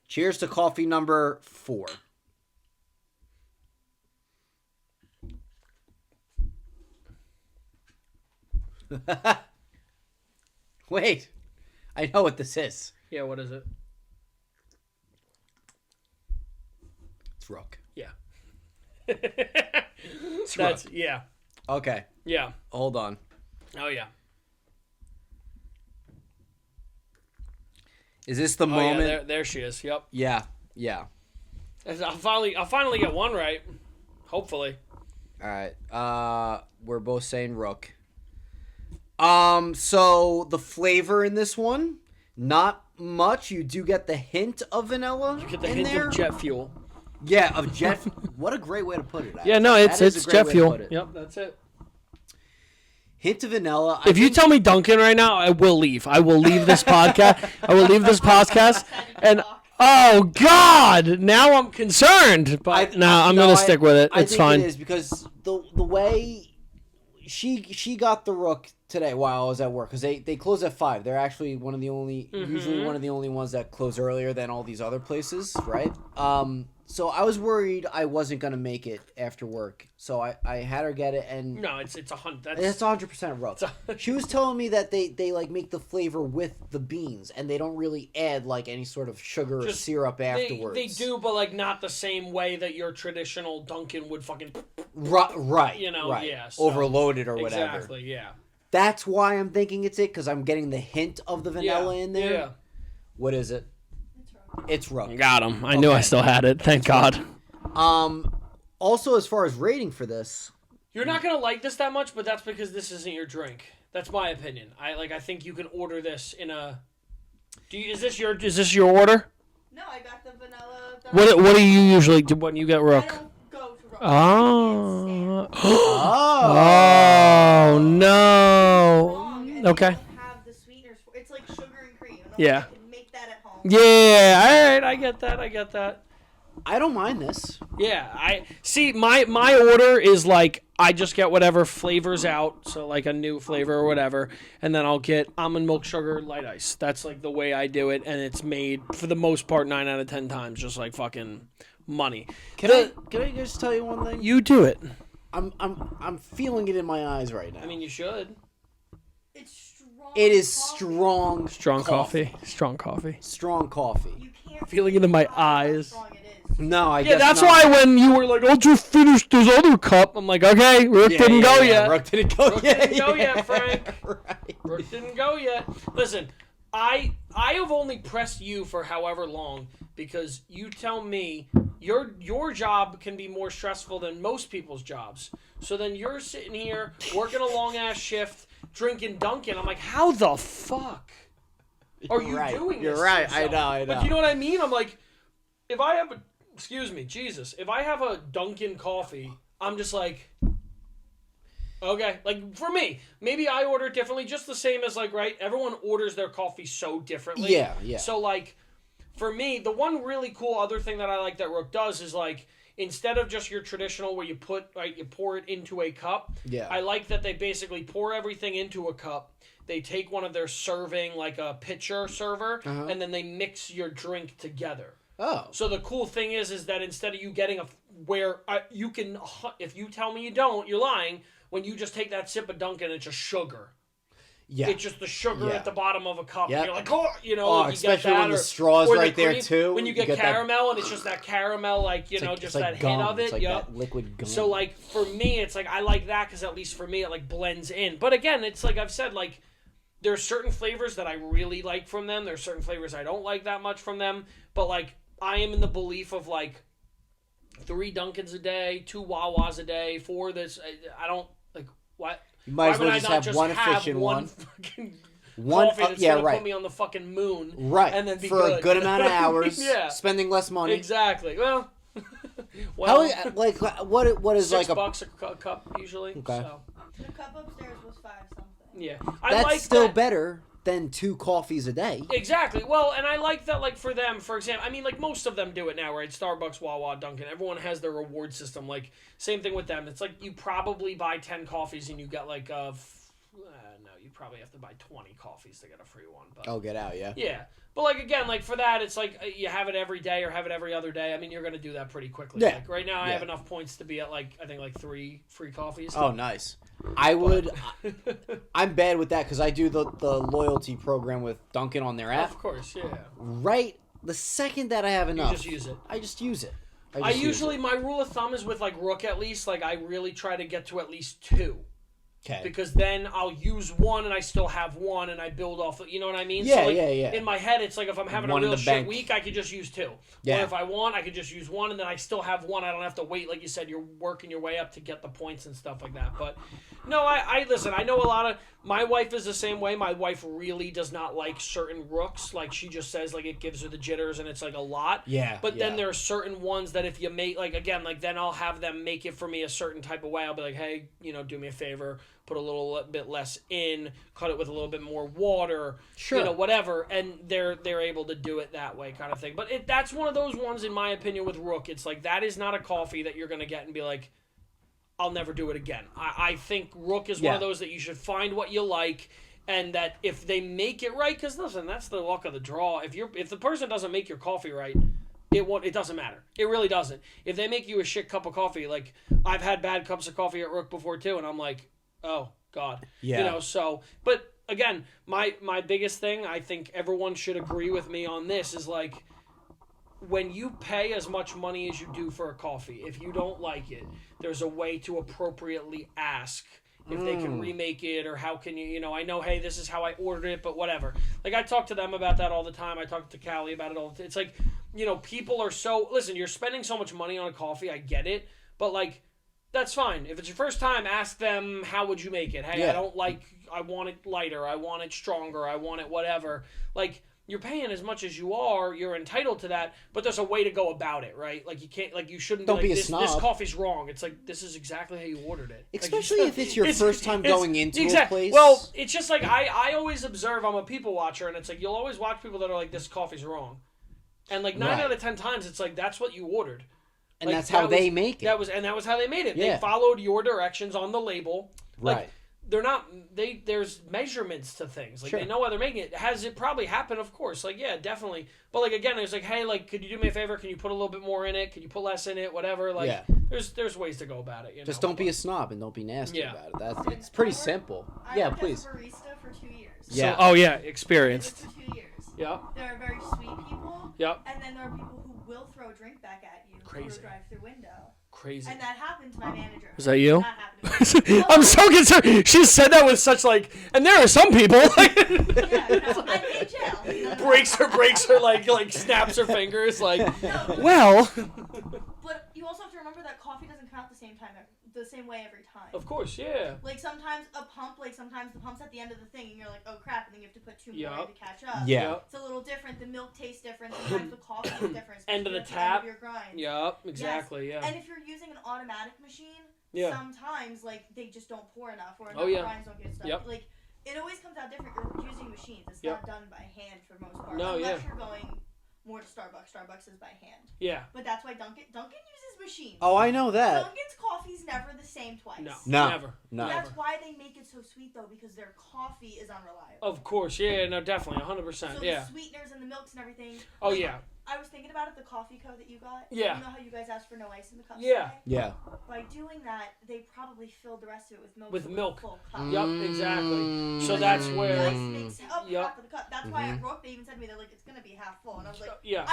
Cheers to coffee number 4. Wait. I know what this is.
Yeah, what is it?
It's Rook.
Yeah.
It's Rook.
Yeah.
Okay.
Yeah.
Hold on.
Oh, yeah.
Is this the moment?
Yeah, there she is. Yep.
Yeah.
I'll finally get one right. Hopefully.
All right. We're both saying Rook. So the flavor in this one, not much. You do get the hint of vanilla.
You get the hint of jet fuel.
Yeah, of jet. What a great way to put it. Actually.
Yeah, no, it's jet fuel. Yep, that's it.
Hint of vanilla.
If you tell me Dunkin' right now, I will leave. I will leave this podcast. And oh God, now I'm concerned. But I'm gonna stick with it. It's fine.
It is because the way she got the Rook today while I was at work because they close at 5. They're actually usually one of the only ones that close earlier than all these other places, right? So I was worried I wasn't gonna make it after work, so I had her get it, and
no, it's 100.
It's 100% Rook. She was telling me that they like make the flavor with the beans, and they don't really add like any sort of sugar or syrup afterwards.
They do, but like not the same way that your traditional Dunkin' would fucking
right.
You know,
right.
Yeah, so,
overloaded or whatever.
Exactly, yeah.
That's why I'm thinking it's it because I'm getting the hint of the vanilla in there.
Yeah.
What is it? It's Rook.
Got him. I knew I still had it. Thank God.
Also, as far as rating for this,
you're not gonna like this that much, but that's because this isn't your drink. That's my opinion. I think you can order this in a. Is this your order?
No, I got the vanilla.
What do you usually do when you get Rook?
I don't go to Rook.
Oh.
Oh
no. Okay.
Don't have the sweeteners. It's like sugar and cream.
Yeah.
I can make that at home.
Yeah. All right. I get that.
I don't mind this.
Yeah. I see. My order is like I just get whatever flavors out, so like a new flavor or whatever, and then I'll get almond milk sugar light ice. That's like the way I do it, and it's made for the most part 9 out of 10 times just like fucking money.
Can I just tell you one thing?
You do it.
I'm feeling it in my eyes right now.
I mean, you should.
It's strong.
It is
coffee.
Strong coffee. Strong coffee.
Strong coffee.
You can't
Feeling it in my eyes.
how strong it is.
No, I guess
Yeah, that's
not.
why when you were like, "I'll just finish this other cup," I'm like, "Okay, Rook didn't go yet.
Rook didn't go
yet, Frank.
Right.
Rook didn't go yet." Listen, I have only pressed you for however long because you tell me your job can be more stressful than most people's jobs. So then you're sitting here working a long ass shift, drinking Dunkin'. I'm like, how the fuck are you doing this?
You're right.
To yourself?
I know.
But you know what I mean? I'm like, if I have if I have a Dunkin' coffee, I'm just like, okay. Like, for me, maybe I order it differently, just the same as, like, right? Everyone orders their coffee so differently.
Yeah.
So, like, for me, the one really cool other thing that I like that Rook does is, like, instead of just your traditional where you pour it into a cup, I like that they basically pour everything into a cup. They take one of their serving, like a pitcher server, and then they mix your drink together.
Oh.
So the cool thing is that instead of you getting you can, if you tell me you don't, you're lying. When you just take that sip of Dunkin', it's just sugar. Yeah. It's just the sugar at the bottom of a cup. Yep. And you're like, like
especially
you get that,
when the straw's right
cream,
there too.
When you get caramel and it's just that caramel, like, just that
gum.
hint of it.
It's like that liquid gum.
So, like, for me, it's like, I like that because at least for me, it, like, blends in. But again, it's like I've said, like, there's certain flavors that I really like from them. There's certain flavors I don't like that much from them. But, like, I am in the belief of, like, 3 Dunkins a day, 2 Wawas a day, 4 this. I don't, like, what?
You might as well just have one efficient
one.
One
coffee that's gonna put me on the fucking moon,
and then be for a good amount of hours, spending less money.
Exactly. Well,
like what is like
$6 a cup usually?
Okay.
So.
The cup upstairs was $5 something.
Yeah,
that's still better than 2 coffees a day.
Exactly. Well, and I like that, like, for them, for example, I mean, like, most of them do it now, right? Starbucks, Wawa, Dunkin', everyone has their reward system. Like, same thing with them. It's like you probably buy 10 coffees and you get, like, no, you probably have to buy 20 coffees to get a free one. But,
get out, yeah.
Yeah. But, like, again, like, for that, it's like you have it every day or have it every other day. I mean, you're going to do that pretty quickly.
Yeah.
Like, right now, I have enough points to be at, like, I think, like, 3 free coffees.
Oh, nice. I'm bad with that because I do the loyalty program with Dunkin' on their app.
Of course, yeah.
Right the second that I have enough,
you just use it.
I just use it.
I usually, my rule of thumb is with, like, Rook at least, like, I really try to get to at least 2.
Okay.
Because then I'll use one and I still have one and I build off. You know what I mean?
Yeah,
so, like,
yeah.
In my head, it's like if I'm having a real shit week, I could just use 2.
Yeah.
Or if I want, I could just use 1 and then I still have 1. I don't have to wait. Like you said, you're working your way up to get the points and stuff like that. But no, I listen. I know a lot of my wife is the same way. My wife really does not like certain Rooks. Like she just says, like it gives her the jitters and it's like a lot.
Yeah.
But then there are certain ones that if you make like again like then I'll have them make it for me a certain type of way. I'll be like, hey, do me a favor. Put a little bit less in, cut it with a little bit more water, whatever, and they're able to do it that way, kind of thing. But that's one of those ones, in my opinion, with Rook. It's like that is not a coffee that you're gonna get and be like, I'll never do it again. I think Rook is one of those that you should find what you like, and that if they make it right, because listen, that's the luck of the draw. If the person doesn't make your coffee right, it doesn't matter. It really doesn't. If they make you a shit cup of coffee, like I've had bad cups of coffee at Rook before too, and I'm like, oh God.
Yeah.
But again, my biggest thing, I think everyone should agree with me on this, is like when you pay as much money as you do for a coffee, if you don't like it, there's a way to appropriately ask if they can remake it, or how can you, I know, hey, this is how I ordered it, but whatever. Like, I talk to them about that all the time. I talk to Callie about it all the time. It's like, people are listen, you're spending so much money on a coffee, I get it, but like, that's fine. If it's your first time, ask them, how would you make it? Hey, I want it lighter, I want it stronger, I want it whatever. Like, you're paying as much as you are, you're entitled to that, but there's a way to go about it, right? Like, you can't, like, you shouldn't
Don't
be
a
like,
snob.
this coffee's wrong. It's like, this is exactly how you ordered it.
Especially if it's your first time going into a place.
Well, it's just like, I always observe, I'm a people watcher, and it's like, you'll always watch people that are like, this coffee's wrong. And like, 9 out of 10 times, it's like, that's what you ordered.
And that's how they make it.
That was how they made it.
Yeah.
They followed your directions on the label. Like,
right.
They're not. There's measurements to things. Like they know why they're making it. Has it probably happened? Of course. Like definitely. But like again, it's like, hey, like, could you do me a favor? Can you put a little bit more in it? Can you put less in it? Whatever. Like, there's ways to go about it.
Just don't be a snob and don't be nasty about it. It's pretty simple.
I worked
please.
as a barista for 2 years.
Yeah.
So, experienced.
For 2 years.
Yep.
There are very sweet people.
Yep.
And then there are people who will throw a drink back at you through a drive-through window.
Crazy.
And that happened to my manager.
Was that you?
That happened to me.
I'm so concerned. She said that with such like, and there are some people.
I'd be in jail.
breaks her, like snaps her fingers, like.
No,
well.
But you also have to remember that coffee doesn't come out the same time the same way every time.
Of course, yeah.
Like sometimes the pump's at the end of the thing and you're like, oh crap, and then you have to put 2 more to catch up.
Yeah.
It's a little different. The milk tastes different. Sometimes the coffee is different.
End of the tap. End of your grind. Yep, exactly,
yes. And if you're using an automatic machine, sometimes like they just don't pour enough or enough grinds don't get stuck.
Yep.
Like it always comes out different. You're using machines. It's not done by hand for most part.
No,
unless you're going more to Starbucks. Starbucks is by hand.
Yeah.
But that's why Dunkin' uses machines.
Oh, I know that.
Dunkin's coffee's never the same twice.
No.
Never.
That's why they make it so sweet though, because their coffee is unreliable.
Of course, yeah, no, definitely, 100%.
So the sweeteners and the milks and everything.
Oh yeah.
I was thinking about it, the coffee co that you got.
Yeah.
You know how you guys asked for no ice in the cups
Yeah.
today?
Yeah.
By doing that, they probably filled the rest of it with milk.
With milk.
Full cup.
Yep, exactly. So
Like,
that's
the
where...
ice makes up half of the cup. That's why at Rook, they even said to me, they're like, it's going to be half full. And I was like, I'm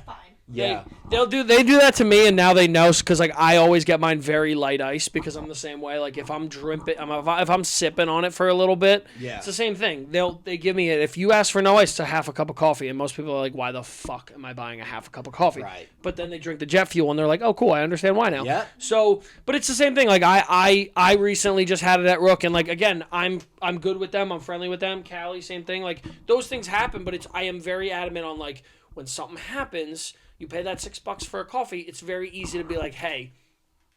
fine.
Yeah.
They do that to me, and now they know, because like I always get mine very light ice because I'm the same way. Like if I'm if I'm sipping on it for a little bit, it's the same thing. They give me it. If you ask for no ice, it's a half a cup of coffee, and most people are like, why the fuck am I buying a half a cup of coffee?
Right.
But then they drink the jet fuel, and they're like, oh cool, I understand why now.
Yeah.
So, but it's the same thing. Like I recently just had it at Rook, and like again, I'm good with them. I'm friendly with them. Callie, same thing. Like those things happen, but I am very adamant on like when something happens. You pay that $6 for a coffee, it's very easy to be like, hey,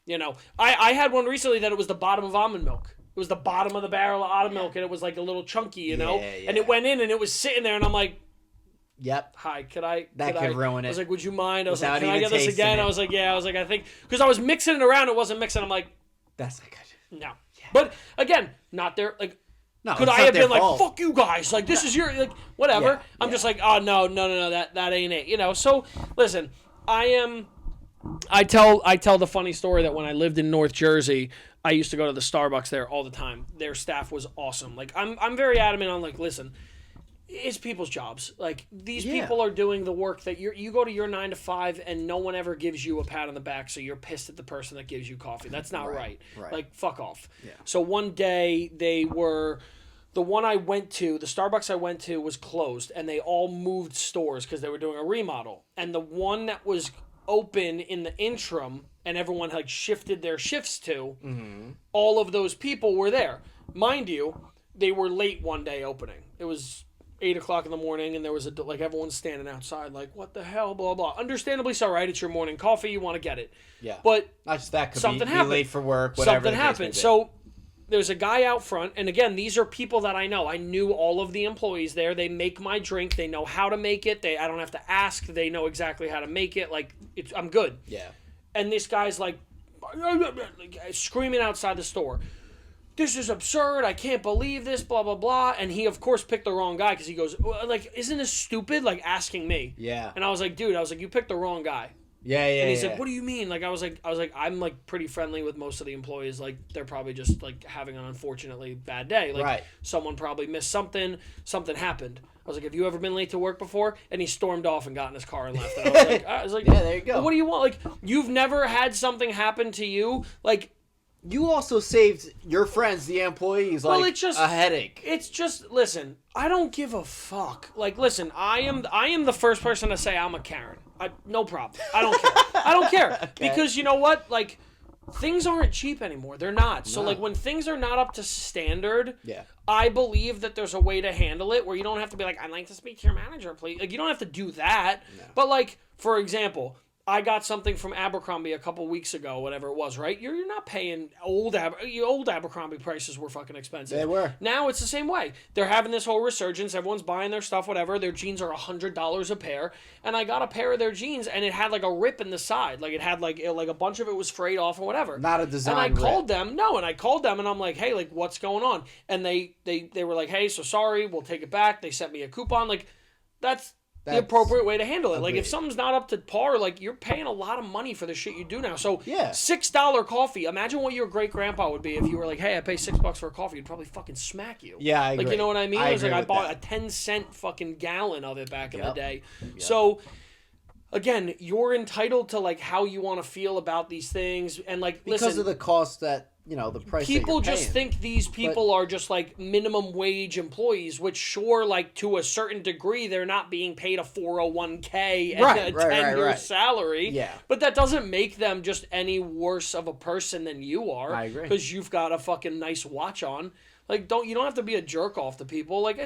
you know, I had one recently that it was the bottom of almond milk. It was the bottom of the barrel of almond milk, and it was like a little chunky, you know? And it went in, and it was sitting there, and I'm like, hi, could
ruin it.
I was like, would you mind? I was like, can I get this again? I was like, yeah. I was like, I think, because I was mixing it around, it wasn't mixing. I'm like,
that's not good.
No. Yeah. But again, not their, like,
no,
could I have been like, fuck you guys, like this is your, like, whatever. I'm just like, oh no, that ain't it, you know. So listen, I tell the funny story that when I lived in North Jersey, I used to go to the Starbucks there all the time. Their staff was awesome. Like I'm very adamant on like, listen, it's people's jobs. Like these people are doing the work that you go to your 9 to 5 and no one ever gives you a pat on the back, so you're pissed at the person that gives you coffee. That's not right. Like fuck off. Yeah. So one day the one I went to, the Starbucks I went to was closed, and they all moved stores because they were doing a remodel. And the one that was open in the interim and everyone had shifted their shifts to, all of those people were there. Mind you, they were late one day opening. It was 8 o'clock in the morning, and there was like everyone's standing outside like, what the hell, blah, blah. Understandably so, right? It's your morning coffee. You want to get it. Yeah. But
not just that, could
something
be
happened.
Late for work, whatever.
Something happened. So there's a guy out front, and again, these are people that I know. I knew all of the employees there. They make my drink. They know how to make it. I don't have to ask. They know exactly how to make it. Like, I'm good. Yeah. And this guy's like screaming outside the store, this is absurd. I can't believe this, blah, blah, blah. And he, of course, picked the wrong guy because he goes, like, isn't this stupid? Like, asking me. Yeah. And I was like, dude, you picked the wrong guy.
Yeah.
And he's like, what do you mean? Like, I was like, I'm like pretty friendly with most of the employees. Like, they're probably just like having an unfortunately bad day. Like, someone probably missed something happened. I was like, have you ever been late to work before? And he stormed off and got in his car and left. And I was like,
yeah, there you go.
Well, what do you want? Like, you've never had something happen to you? Like,
you also saved your friends, the employees, like it's just a headache.
It's just, listen, I don't give a fuck. Like, listen, I am the first person to say I'm a Karen. No problem. I don't care. I don't care. Okay. Because you know what? Like, things aren't cheap anymore. They're not. So, like, when things are not up to standard, I believe that there's a way to handle it where you don't have to be like, I'd like to speak to your manager, please. Like, you don't have to do that. No. But, like, for example, I got something from Abercrombie a couple weeks ago, whatever it was, right? You're not paying old Abercrombie prices were fucking expensive.
They were.
Now it's the same way. They're having this whole resurgence. Everyone's buying their stuff, whatever. Their jeans are $100 a pair. And I got a pair of their jeans, and it had like a rip in the side. Like it had like a bunch of it was frayed off or whatever.
Not a design
And I called them. No, and I called them, and I'm like, hey, like, what's going on? And they were like, hey, so sorry, we'll take it back. They sent me a coupon. Like, that's the appropriate way to handle it. Agreed. Like, if something's not up to par, like, you're paying a lot of money for the shit you do now. So, $6 coffee. Imagine what your great-grandpa would be if you were like, hey, I pay $6 for a coffee. He'd probably fucking smack you.
Yeah, I agree.
Like, you know what I mean? I bought a 10-cent fucking gallon of it back in the day. Yep. So, again, you're entitled to like how you want to feel about these things, and like
because of the cost that the price.
People just think these people are just like minimum wage employees, which sure, like to a certain degree, they're not being paid a 401k and a 10-year salary.
Yeah,
but that doesn't make them just any worse of a person than you are.
I agree,
because you've got a fucking nice watch on. Like, you don't have to be a jerk off to people. Like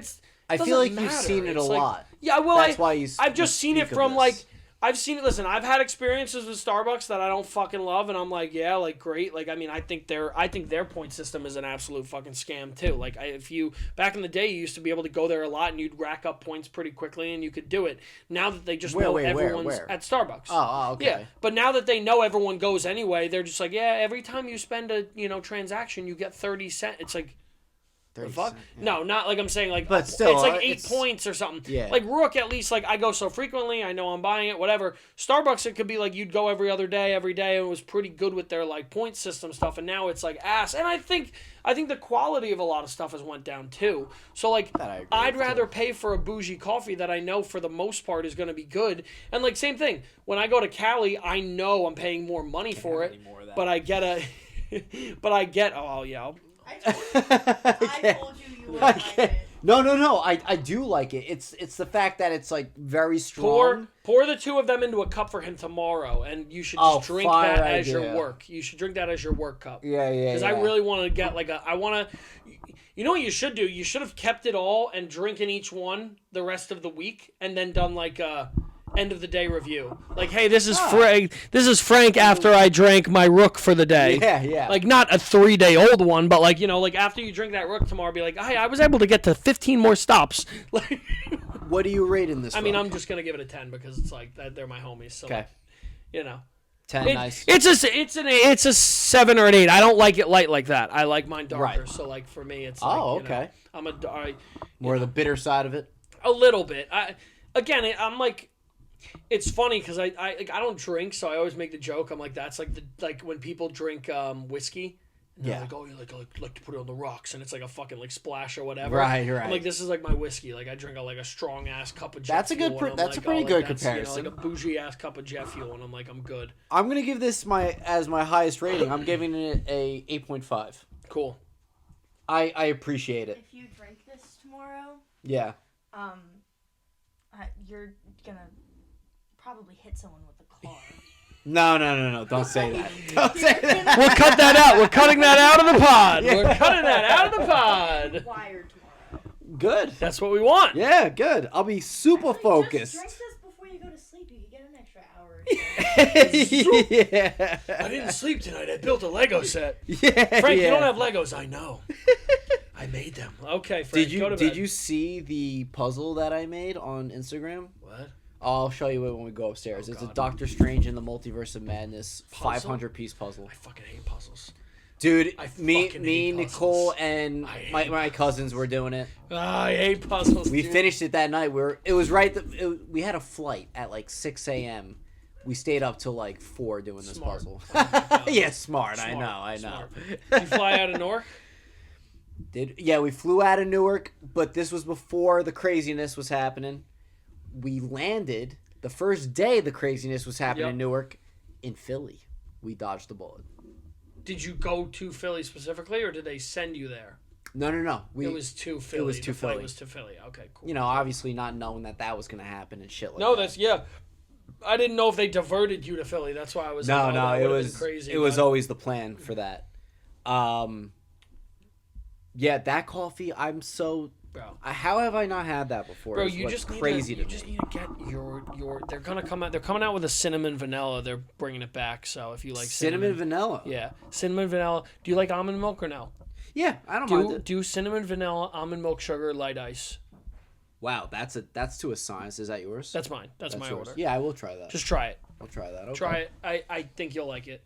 I feel like you've seen it a lot.
Yeah, well,
that's why
I've just seen it from like. I've seen it. Listen, I've had experiences with Starbucks that I don't fucking love, and I'm like, yeah, like great. Like, I mean, I think their point system is an absolute fucking scam too. Like, back in the day, you used to be able to go there a lot, and you'd rack up points pretty quickly, and you could do it. Now that they just know everyone's at Starbucks.
Oh, okay. Yeah,
but now that they know everyone goes anyway, they're just like, yeah, every time you spend a transaction, you get 30 cents. It's like. The fuck? Yeah. No, not like I'm saying like,
but still,
it's like 8 points or something.
Yeah.
Like Rook, at least like I go so frequently, I know I'm buying it, whatever. Starbucks, it could be like you'd go every other day, every day, and it was pretty good with their like point system stuff. And now it's like ass. And I think the quality of a lot of stuff has went down too. So like I'd rather pay for a bougie coffee that I know for the most part is going to be good. And like same thing, when I go to Cali, I know I'm paying more money for it, but I get
I told you would like it.
No. I do like it. It's the fact that it's like very strong.
Pour the two of them into a cup for him tomorrow, and you should just drink that as your work. You should drink that as your work cup.
Yeah.
Because I really want to get you know what you should do? You should have kept it all and drinking each one the rest of the week, and then done like a end of the day review. Like, hey, this is Frank. This is Frank after I drank my Rook for the day.
Yeah.
Like, not a 3-day-old one, but like, like after you drink that Rook tomorrow, be like, hey, I was able to get to 15 more stops. Like,
what do you rate in this?
I mean, I'm just gonna give it a 10 because it's like they're my homies. So,
okay.
Like,
10, nice.
It's a 7 or an 8. I don't like it light like that. I like mine darker. Right. So like for me, it's like,
okay.
I'm
more the bitter side of it.
A little bit. I'm like. It's funny because I don't drink, so I always make the joke. I'm like, that's like when people drink whiskey. And they're like, oh, you like to put it on the rocks, and it's like a fucking like splash or whatever.
Right.
I'm like, this is like my whiskey. Like I drink a strong ass cup of jet
that's
fuel.
That's a pretty good comparison.
Like a bougie ass cup of jet fuel, and I'm like, I'm good.
I'm gonna give this my highest rating. I'm giving it a 8.5.
Cool.
I appreciate it.
If you drink this tomorrow,
yeah.
You're gonna probably hit someone with a car.
No. Don't say that. Don't say that.
We'll cut that out. We're cutting that out of the pod. Yeah. We're cutting that out of the pod.
Wired tomorrow.
Good.
That's what we want.
Yeah, good. I'll be super focused.
Just drink this before you go to sleep. You can get an extra hour.
Yeah.
I didn't sleep tonight. I built a Lego set.
Yeah.
Frank, you don't have Legos. I know. I made them. Okay, Frank, go to bed.
Did you see the puzzle that I made on Instagram?
What?
I'll show you it when we go upstairs. It's a Doctor Strange in the Multiverse of Madness 500-piece puzzle.
I fucking hate puzzles.
Dude, me, Nicole, and my cousins were doing it.
I hate puzzles.
We finished it that night. We had a flight at like 6 a.m. We stayed up till like 4 doing this puzzle. Yeah, smart. I know.
Did you fly out of Newark?
We flew out of Newark, but this was before the craziness was happening. We landed the first day the craziness was happening in Newark, in Philly. We dodged the bullet.
Did you go to Philly specifically, or did they send you there?
No.
It was to Philly.
It was to Philly.
It was to Philly. Okay, cool.
Obviously not knowing that was going to happen and shit like that.
No, that's I didn't know if they diverted you to Philly. That's why I was.
No. It was crazy. It was always the plan for that. That coffee. I'm so. Bro, how have I not had that before?
Bro, you just crazy to me. You just need to get your. They're gonna come out. They're coming out with a cinnamon vanilla. They're bringing it back. So if you like
cinnamon vanilla,
cinnamon vanilla. Do you like almond milk or no?
Yeah, I don't mind it.
Do cinnamon vanilla, almond milk, sugar, light ice.
Wow, that's to a science. Is that yours?
That's mine. That's my
yours.
order.
Yeah, I will try that.
Just try it.
I'll try that. Okay.
Try it. I think you'll like it.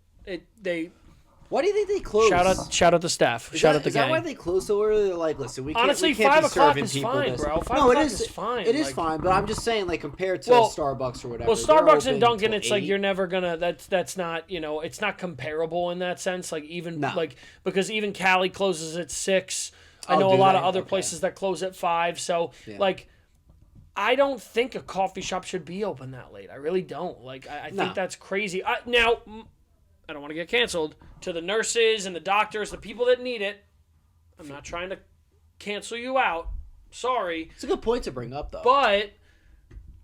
Why do you think they close?
Shout out the staff. Shout out the gang.
Is that why they close so early? They're like, listen, we can't.
Honestly,
we can't
5
be
o'clock is
people
fine,
this.
bro. 5
no,
o'clock is fine.
It is fine, but I'm just saying, like compared to Starbucks or whatever.
Well, Starbucks and Dunkin', it's like you're never gonna. That's not it's not comparable in that sense. Like because even Cali closes at 6. I know a lot of other places that close at 5. So I don't think a coffee shop should be open that late. I really don't. Like, I think that's crazy. Now, I don't want to get canceled. To the nurses and the doctors, the people that need it, I'm not trying to cancel you out. Sorry.
It's a good point to bring up, though.
But,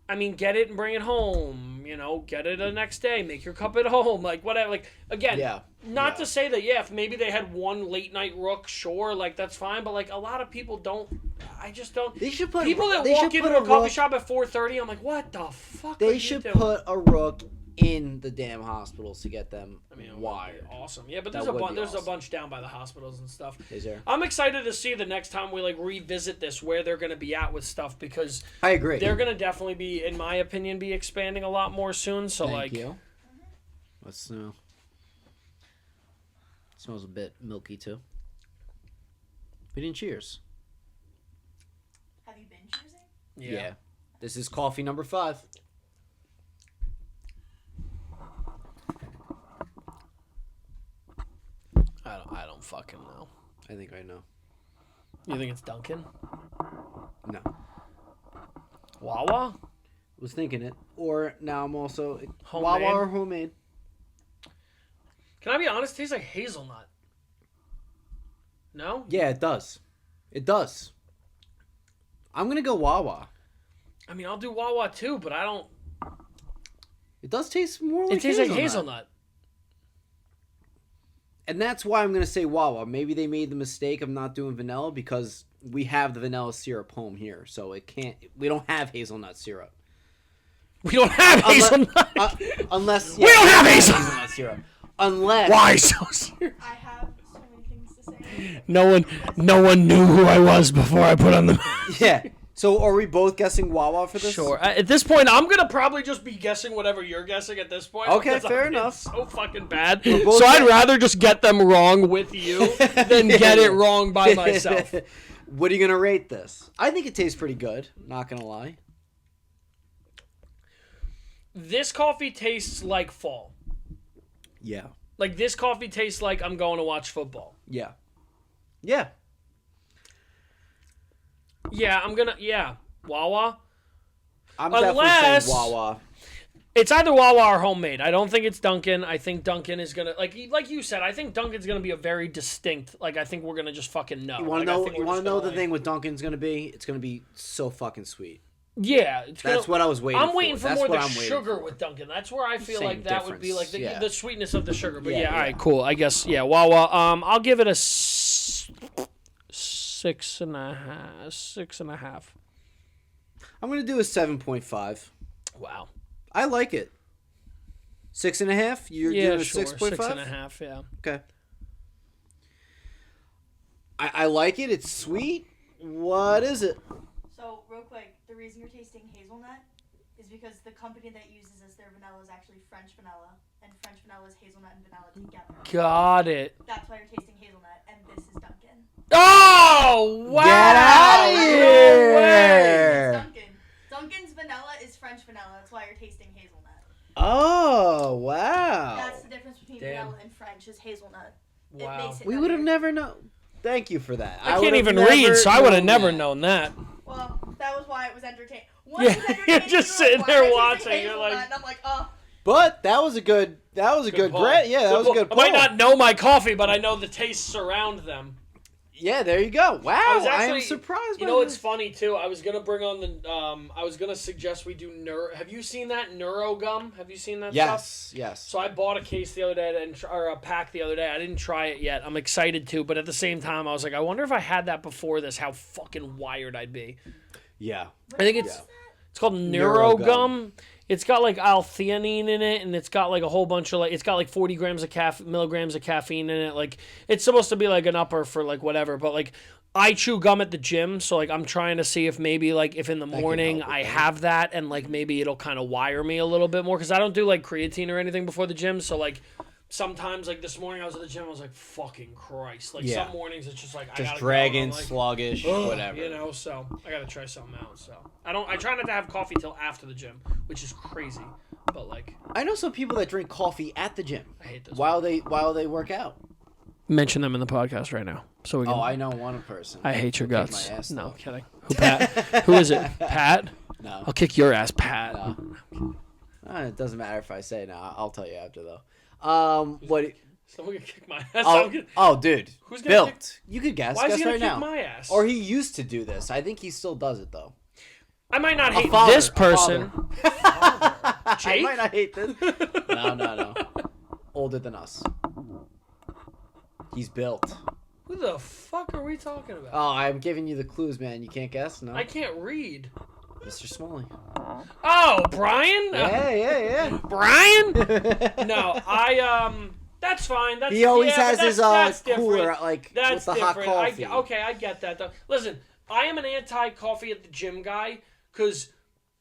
I mean, get it and bring it home. You know, get it the next day. Make your cup at home. Like, whatever. Like, again, not to say that, if maybe they had one late night rook, sure, like, that's fine. But, like, a lot of people don't. I just don't.
They should put
people that walk into a coffee shop at 4:30. I'm like, what the fuck?
They should put a rook in the damn hospitals to get them wired.
Awesome. Yeah, but there's a bunch down by the hospitals and stuff.
Is there?
I'm excited to see the next time we like revisit this where they're going to be at with stuff because
I agree.
They're going to definitely be, in my opinion, be expanding a lot more soon. So
Thank you. Let's smell. Smells a bit milky too. We didn't cheers.
Have you been choosing?
Yeah. This is coffee number 5.
I don't fucking know.
I think I know.
You think it's Dunkin'?
No.
Wawa?
Was thinking it. Or now I'm also
Homemade?
Wawa or homemade.
Can I be honest? It tastes like hazelnut. No?
Yeah, it does. It does. I'm gonna go Wawa.
I mean, I'll do Wawa too, but I don't.
It does taste more like
hazelnut. It tastes like hazelnut.
And that's why I'm going to say Wawa. Maybe they made the mistake of not doing vanilla because we have the vanilla syrup home here. So we don't have hazelnut syrup.
We don't have hazelnut.
Unless.
We don't have hazelnut
syrup. Unless.
Why so serious?
I have so many things to say.
No one knew who I was before I put on the.
Yeah. So are we both guessing Wawa for this?
Sure. At this point, I'm going to probably just be guessing whatever you're guessing at this point.
Okay, fair enough.
So fucking bad. So I'd rather just get them wrong with you than get it wrong by myself.
What are you going to rate this? I think it tastes pretty good. Not going to lie.
This coffee tastes like fall.
Yeah.
Like this coffee tastes like I'm going to watch football.
Yeah. Yeah.
Yeah, Wawa.
I'm definitely saying Wawa.
It's either Wawa or homemade. I don't think it's Dunkin'. I think Dunkin' is gonna like you said. I think Dunkin's gonna be a very distinct. Like I think we're gonna just fucking know.
You want to know the thing with Dunkin's gonna be? It's gonna be so fucking sweet.
Yeah,
that's what I was waiting for.
I'm waiting for more of the sugar with Dunkin'. That's where I feel like that would be like the sweetness of the sugar. But all right, cool. I guess Wawa. I'll give it a 6.5.
I'm gonna do a 7.5.
Wow.
I like it. 6.5. You're doing a 6.5.
6.5. Yeah.
Okay. I like it. It's sweet. What is it?
So real quick, the reason you're tasting hazelnut is because the company that uses this, their vanilla is actually French vanilla, and French vanilla is hazelnut and vanilla together.
Got it.
That's why you're tasting hazelnut, and this is Dunkin'.
Oh wow!
Get out of here!
No way.
Dunkin'. Dunkin's vanilla is French vanilla. That's why you're tasting hazelnut.
Oh wow!
That's the difference between vanilla and French is hazelnut.
Wow.
It makes it
we would have never known. Thank you for that.
I can't even read, so I would have never known that.
Well, that was why it was entertaining.
You're just sitting there watching. You're like,
and I'm like, oh.
But that was a good. That was a good. Yeah, that was a good.
I might not know my coffee, but I know the tastes surround them.
Yeah, there you go. Wow, I am surprised.
You know, it's funny too. I was gonna bring on the. I was gonna suggest we do Have you seen that Neuro gum? Have you seen that? Stuff?
Yes.
So I bought a case the other day, or a pack the other day. I didn't try it yet. I'm excited to, but at the same time, I was like, I wonder if I had that before this, how fucking wired I'd be.
Yeah.
I think it's called Neuro gum. It's got like L-theanine in it, and it's got like a whole bunch of like it's got like 40 milligrams of caffeine in it. Like it's supposed to be like an upper for like whatever, but like I chew gum at the gym, so like I'm trying to see if maybe like if in the morning I have that, and like maybe it'll kind of wire me a little bit more because I don't do like creatine or anything before the gym, so like. Sometimes, like this morning, I was at the gym. I was like, "Fucking Christ!" Like some mornings, it's just like I gotta
dragging,
go, like,
sluggish, whatever.
You know, so I gotta try something out. So I try not to have coffee till after the gym, which is crazy. But like,
I know some people that drink coffee at the gym.
I hate those
while they work out.
Mention them in the podcast right now, so we can.
Oh, I know one person.
I hate your guts.
My ass,
no, I'm kidding. Who Pat? Who is it? Pat?
No.
I'll kick your ass, Pat.
No. It doesn't matter if I say no. I'll tell you after though. What?
Someone gonna kick my ass.
Oh, dude.
Who's
gonna
kick?
You could guess.
Why is
guess
he gonna
right
kick
now.
my ass?
Or he used to do this. I think he still does it though.
I might not hate
father,
this person.
I might not hate this. No. Older than us. He's built.
Who the fuck are we talking about?
Oh, I'm giving you the clues, man. You can't guess? No.
I can't read.
Mr. Smalley.
Oh, Brian?
Yeah.
Brian? No, that's fine. That's,
he always has
that's,
his
that's
cooler, like,
that's
with the hot coffee.
I get that, though. Listen, I am an anti-coffee at the gym guy, because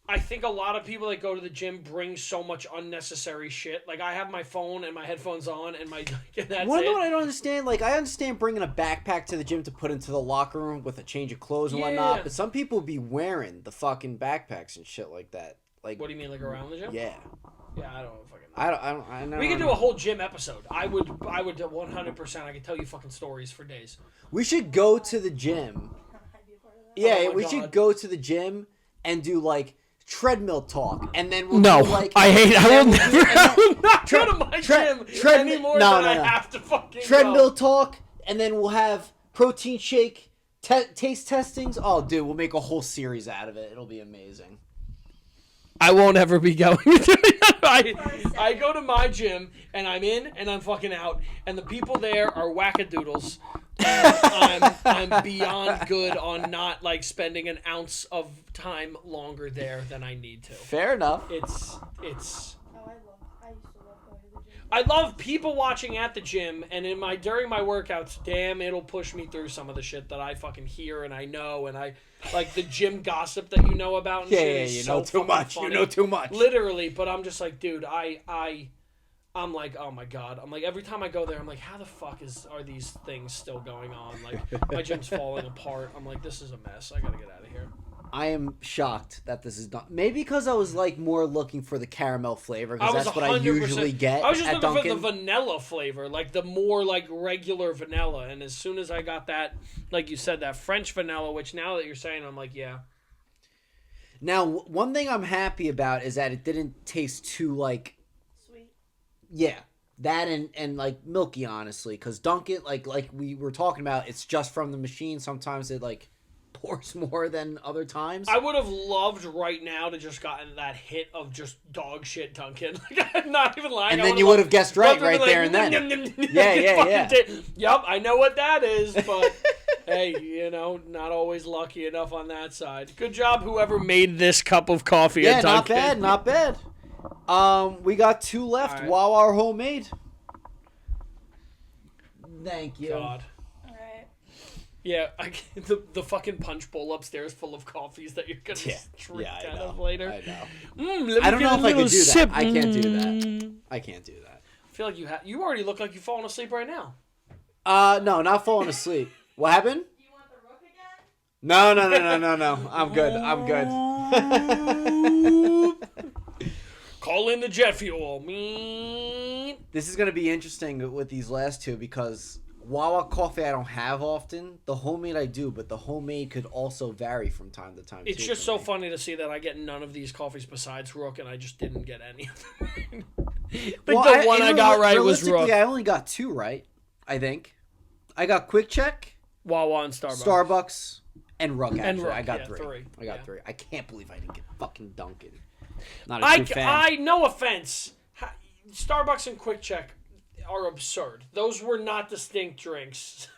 I think a lot of people that go to the gym bring so much unnecessary shit. Like, I have my phone and my headphones on, and that's it.
What I don't understand? Like, I understand bringing a backpack to the gym to put into the locker room with a change of clothes and whatnot, but some people be wearing the fucking backpacks and shit like that. Like,
what do you mean, like around the gym?
Yeah.
Yeah, I don't fucking know.
I know.
We could do a whole gym episode. I would do 100%. I could tell you fucking stories for days.
We should go to the gym. Yeah, we should go to the gym and do, like, treadmill talk, and then we'll do, like...
I will not go to my gym anymore than I have to fucking
treadmill talk, and then we'll have protein shake taste testings. Oh, dude, we'll make a whole series out of it. It'll be amazing.
I won't ever be going to it. I go to my gym, and I'm in, and I'm fucking out, and the people there are wackadoodles. I'm beyond good on not, like, spending an ounce of time longer there than I need to.
Fair enough.
It's.
I used to love going to the gym.
I love people watching at the gym, and during my workouts, damn, it'll push me through some of the shit that I fucking hear and I know, and I like the gym gossip that you know about. And shit is
you
so
know too much.
Funny.
You know too much.
Literally, but I'm just like, dude, I'm like, oh my god. I'm like, every time I go there, I'm like, how the fuck are these things still going on? Like, my gym's falling apart. I'm like, this is a mess. I gotta get out of here.
I am shocked that this is not. Maybe because I was like more looking for the caramel flavor, because that's what I usually get.
I was just
at
looking
Dunkin'.
for the vanilla flavor, like the more like regular vanilla. And as soon as I got that, like you said, that French vanilla, which now that you're saying, I'm like, yeah.
Now, one thing I'm happy about is that it didn't taste too like
Sweet.
Yeah, that and like milky, honestly, because Dunkin', like we were talking about, it's just from the machine. Sometimes it like pours more than other times.
I would have loved right now to just gotten that hit of just dog shit Dunkin'. Like, I'm not even lying.
And then you would have guessed right there and then. Yeah.
Yep, I know what that is, but hey, you know, not always lucky enough on that side. Good job, whoever made this cup of coffee at Dunkin'.
Not bad. We got 2 left.
Right.
Wawa or homemade. Thank you.
God. Yeah, the fucking punch bowl upstairs full of coffees that you're gonna drink out of later.
I know. I don't know if I could do that. I can't do that. I can't do that.
I feel like you already look like you're falling asleep right now.
No, not falling asleep. What happened?
Do you want the rook again?
No. I'm good.
Call in the jet fuel.
This is gonna be interesting with these last two because Wawa coffee I don't have often. The homemade I do, but the homemade could also vary from time to time.
It's just so funny to see that I get none of these coffees besides Rook, and I just didn't get any of them. The one I got right was Rook.
I only got 2 right, I think. I got Quick Check,
Wawa, and Starbucks.
Starbucks, and Rook, actually.
And Rook,
I got 3. I got
3.
3. I can't believe I didn't get fucking Dunkin'. Not a true fan.
No offense. Starbucks and Quick Check are absurd. Those were not distinct drinks.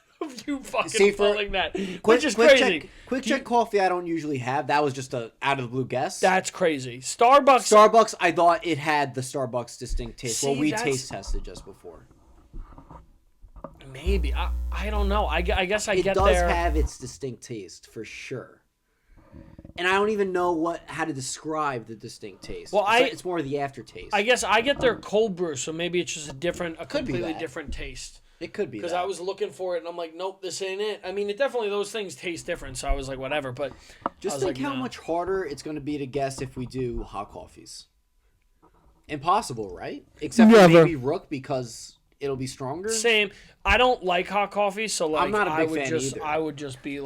You fucking falling that. Which is crazy.
Quick Check coffee I don't usually have. That was just a out of the blue guess.
That's crazy. Starbucks,
I thought it had the Starbucks distinct taste. Well, we taste tested just before.
Maybe. I don't know. I guess I get there.
It does have its distinct taste, for sure. And I don't even know how to describe the distinct taste. Well, it's more of the aftertaste.
I guess I get their cold brew, so maybe it's just a completely different taste.
It could be
because I was looking for it and I'm like, nope, this ain't it. I mean, those things taste different, so I was like, whatever. But
just think how much harder it's going to be to guess if we do hot coffees. Impossible, right? Except for maybe Rook because it'll be stronger.
Same. I don't like hot coffee, so like
I'm not a big fan either.
I would just be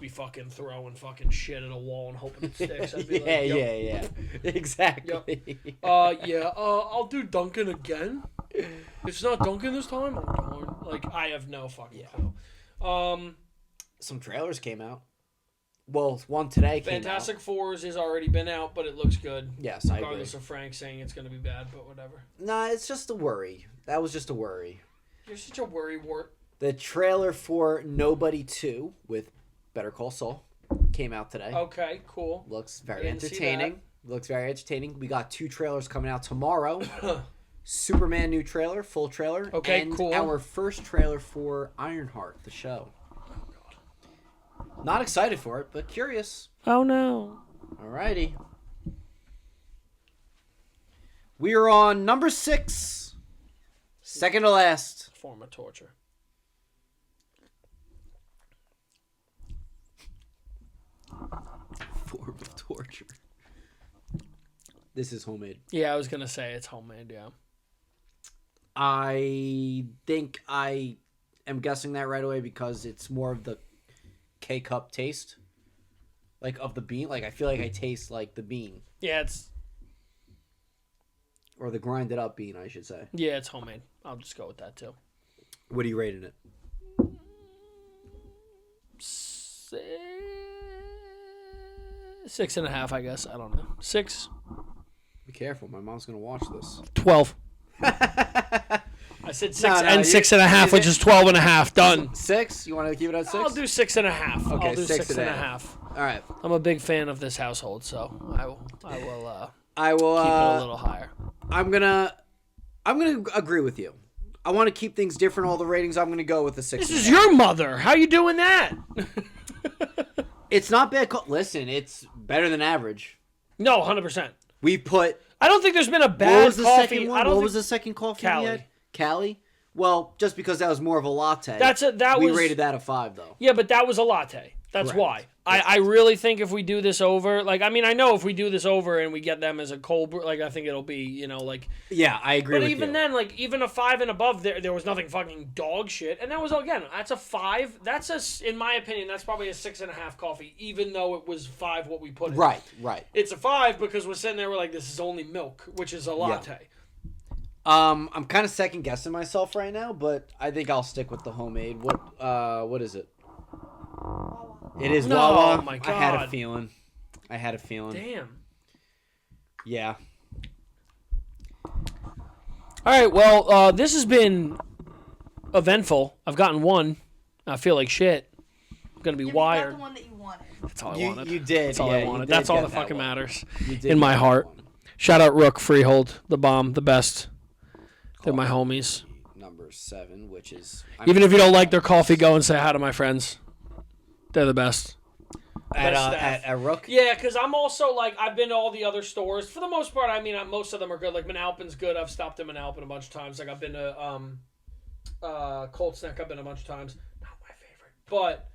fucking throwing fucking shit at a wall and hoping it sticks. I'd be
yeah. Exactly.
Yep. I'll do Dunkin' again. It's not Dunkin' this time. I'm darn. Like I have no fucking clue.
Some trailers came out. Well, one today came out.
Fantastic Fours has already been out, but it looks good.
Yes, I agree.
Regardless of Frank saying it's going to be bad, but whatever.
Nah, it's just a worry. That was just a worry.
You're such a worry wart.
The trailer for Nobody 2 with Better Call Saul came out today.
Okay, cool.
Looks very entertaining. We got 2 trailers coming out tomorrow. Superman new trailer, full trailer.
Okay,
and
cool.
Our first trailer for Ironheart, the show. Not excited for it, but curious.
Oh, no.
Alrighty. We are on number 6. Second to last.
Form of torture.
Form of torture. This is homemade.
Yeah, I was going to say it's homemade, yeah.
I think I am guessing that right away because it's more of the K-cup taste. Like, of the bean. Like, I feel like I taste, like, the bean.
Yeah, it's...
Or the grinded up bean, I should say.
Yeah, it's homemade. I'll just go with that, too.
What are you rating it?
6.5, I guess. I don't know. 6.
Be careful. My mom's going to watch this.
12. I said 6 and 6.5, which is 12.5. Done.
6? You want to keep it at 6?
I'll do 6.5.
Okay,
I'll do
6.5. All right.
I'm a big fan of this household, so I will keep it a little higher.
I'm gonna agree with you. I want to keep things different. All the ratings. I'm gonna go with the 6.
This is your mother. How you doing that?
It's not bad. Listen, it's better than average.
No, 100%.
We put.
I don't think there's been a bad coffee.
What was the second coffee
Cali.
we had? Cali. Well, just because that was more of a latte. We rated that a 5 though.
Yeah, but that was a latte. That's why. I really think if we do this over, like, I mean, I know if we do this over and we get them as a cold brew, like, I think it'll be, you know, like.
Yeah, I agree with you.
But even then, like, even a 5 and above, there was nothing fucking dog shit. And that was, again, that's a 5. In my opinion, that's probably a 6.5 coffee, even though it was 5 what we put in.
Right.
It's a 5 because we're sitting there, we're like, this is only milk, which is a latte.
Yeah. I'm kind of second guessing myself right now, but I think I'll stick with the homemade. What is it? It is Wawa.
Oh my God.
I had a feeling.
Damn.
Yeah.
All right, well, this has been eventful. I've gotten one. I feel like shit. I'm going to be wired.
You got the one that you wanted.
That's all I wanted.
You did.
That's all I wanted. That's all that fucking matters
in
my heart. Shout out Rook, Freehold, the bomb, the best. They're my homies.
Number 7, which is...
Even if you don't like their coffee, go and say hi to my friends. They're the best.
At Rook?
Yeah, because I'm also, like, I've been to all the other stores. For the most part, I mean, most of them are good. Like, Manalapan's good. I've stopped in Manalapan a bunch of times. Like, I've been to Cold Snack. I've been a bunch of times. Not my favorite. But,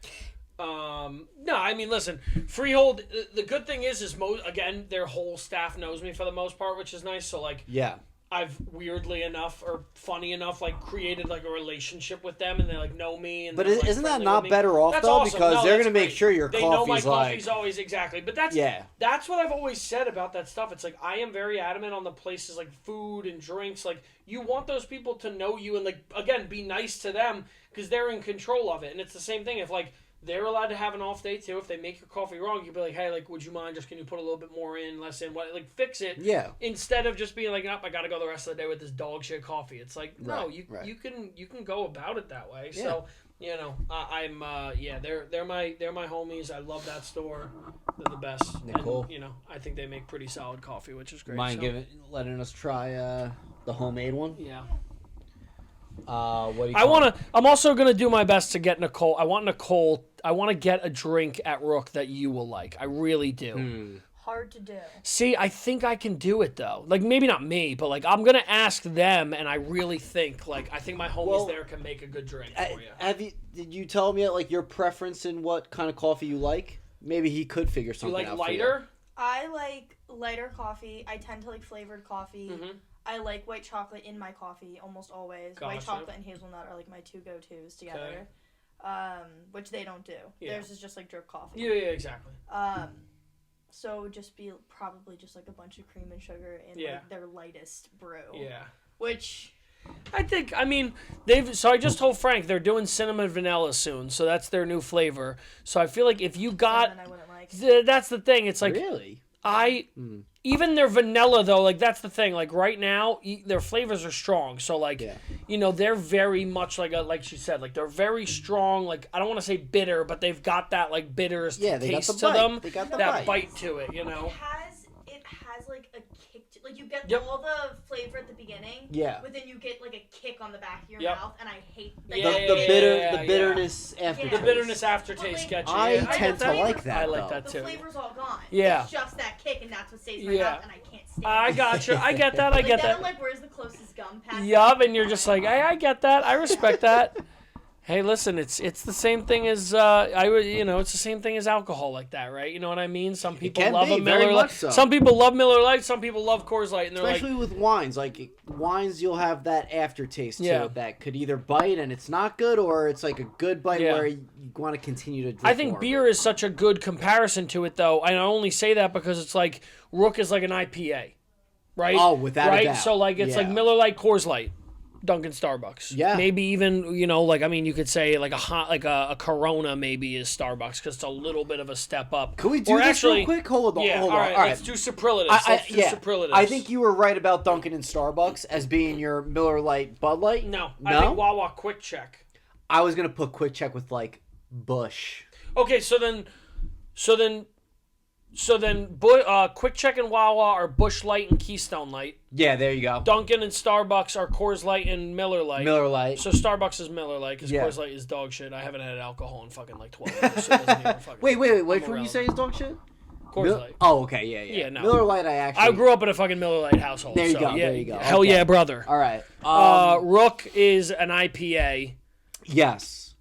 no, I mean, listen. Freehold, the good thing is again, their whole staff knows me for the most part, which is nice. So, like...
Yeah.
I've weirdly enough or funny enough like created like a relationship with them and they like know me. And
but
like,
isn't that not better off
that's
though?
Awesome.
Because they're gonna make sure your
they
coffee's
know my
like
coffee's always exactly. But that's what I've always said about that stuff. It's like I am very adamant on the places like food and drinks. Like you want those people to know you and like again be nice to them because they're in control of it. And it's the same thing if like. They're allowed to have an off day too. If they make your coffee wrong, you'd be like, "Hey, like, would you mind? Just can you put a little bit more in, less in? What? Like, fix it."
Yeah.
Instead of just being like, "Nope, I got to go the rest of the day with this dog shit coffee." It's like, no, you can go about it that way. Yeah. So you know, they're my homies. I love that store. They're the best.
Cool.
And, you know, I think they make pretty solid coffee, which is great.
Mind letting us try the homemade one?
Yeah.
What do you
I'm also gonna do my best to get Nicole. I want to get a drink at Rook that you will like. I really do.
Hard to do.
See, I think I can do it though. Like maybe not me, but like I'm gonna ask them, and I really think I think my homies there can make a good drink for you.
Did you tell me like your preference in what kind of coffee you like? Maybe he could figure something out.
You like lighter?
I like lighter coffee. I tend to like flavored coffee.
Mm-hmm.
I like white chocolate in my coffee almost always.
Gotcha.
White chocolate and hazelnut are like my two go-tos together. Okay. Which they don't do. Yeah. Theirs is just like drip coffee.
Yeah, exactly.
So it would just be probably just like a bunch of cream and sugar in like their lightest brew.
Yeah.
Which
I mean, so I just told Frank they're doing cinnamon vanilla soon, so that's their new flavor. So I feel like if you got,
I wouldn't like.
That's the thing. It's like
really,
even their vanilla though, like that's the thing. Like right now, their flavors are strong. So like, they're very much like she said, like they're very strong. Like I don't want to say bitter, but they've got that like bitter taste to them.
They got
that bite to it, It
has like a kick. Like you get all the flavor at the beginning.
Yeah.
But then you get like a kick on the back of your mouth, and I hate like,
the bitterness aftertaste.
The bitterness aftertaste gets you.
I tend to like that.
I like that too.
The flavor's all gone.
Yeah.
It's just that kick, and that's what stays in my mouth, and I can't stand it.
I gotcha. I get that. I get that.
I'm like, where's the closest gum pack?
Yup, and you're just like, I get that. I respect that. Hey, listen, it's the same thing as it's the same thing as alcohol like that, right? You know what I mean? Some people love a Miller Lite.
So.
Some people love Miller Lite. Some people love Coors Light, and they're
especially with wines. Like wines, you'll have that aftertaste to it that could either bite and it's not good, or it's like a good bite where you want to continue to drink.
I think beer is such a good comparison to it, though. I only say that because it's like Rook is like an IPA, right?
Oh, without a doubt.
So like it's like Miller Lite, Coors Light. Dunkin' Starbucks.
Yeah.
Maybe even, you could say like a Corona maybe is Starbucks because it's a little bit of a step up.
Can we do this real quick? Hold on.
All right. Let's do superlatives. Superlatives.
I think you were right about Dunkin' and Starbucks as being your Miller Lite, Bud Light.
No? I think Wawa Quick Check.
I was going to put Quick Check with like Busch.
Okay, so then Quick Check and Wawa are Busch Light and Keystone Light.
Yeah, there you go.
Dunkin' and Starbucks are Coors Light and Miller Light.
Miller Light.
So Starbucks is Miller Light because Coors Light is dog shit. I haven't had alcohol in fucking like 12 years. So it doesn't even fucking
wait. What you say is dog shit?
Coors Light.
Oh, okay, yeah.
No.
Miller Light, I
grew up in a fucking Miller Light household.
There you go. There you go.
Hell yeah, brother.
All right.
Rook is an IPA.
Yes.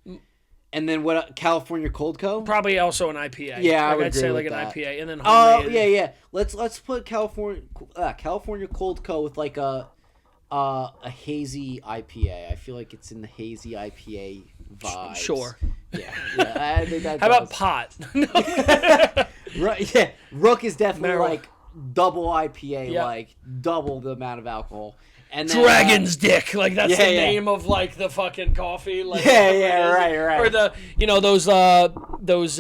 And then what? California Cold Co.
Probably also an IPA.
Yeah, I would
I'd say
agree
like
with
an
that.
IPA, and then
homemade. Yeah. Let's put California Cold Co. with like a hazy IPA. I feel like it's in the hazy IPA vibe.
Sure.
Yeah. I think that.
How about pot?
Right. Yeah. Rook is definitely like double IPA, like double the amount of alcohal. And then,
Dragon's Dick, like that's the name of like the fucking coffee, like
right.
Or the those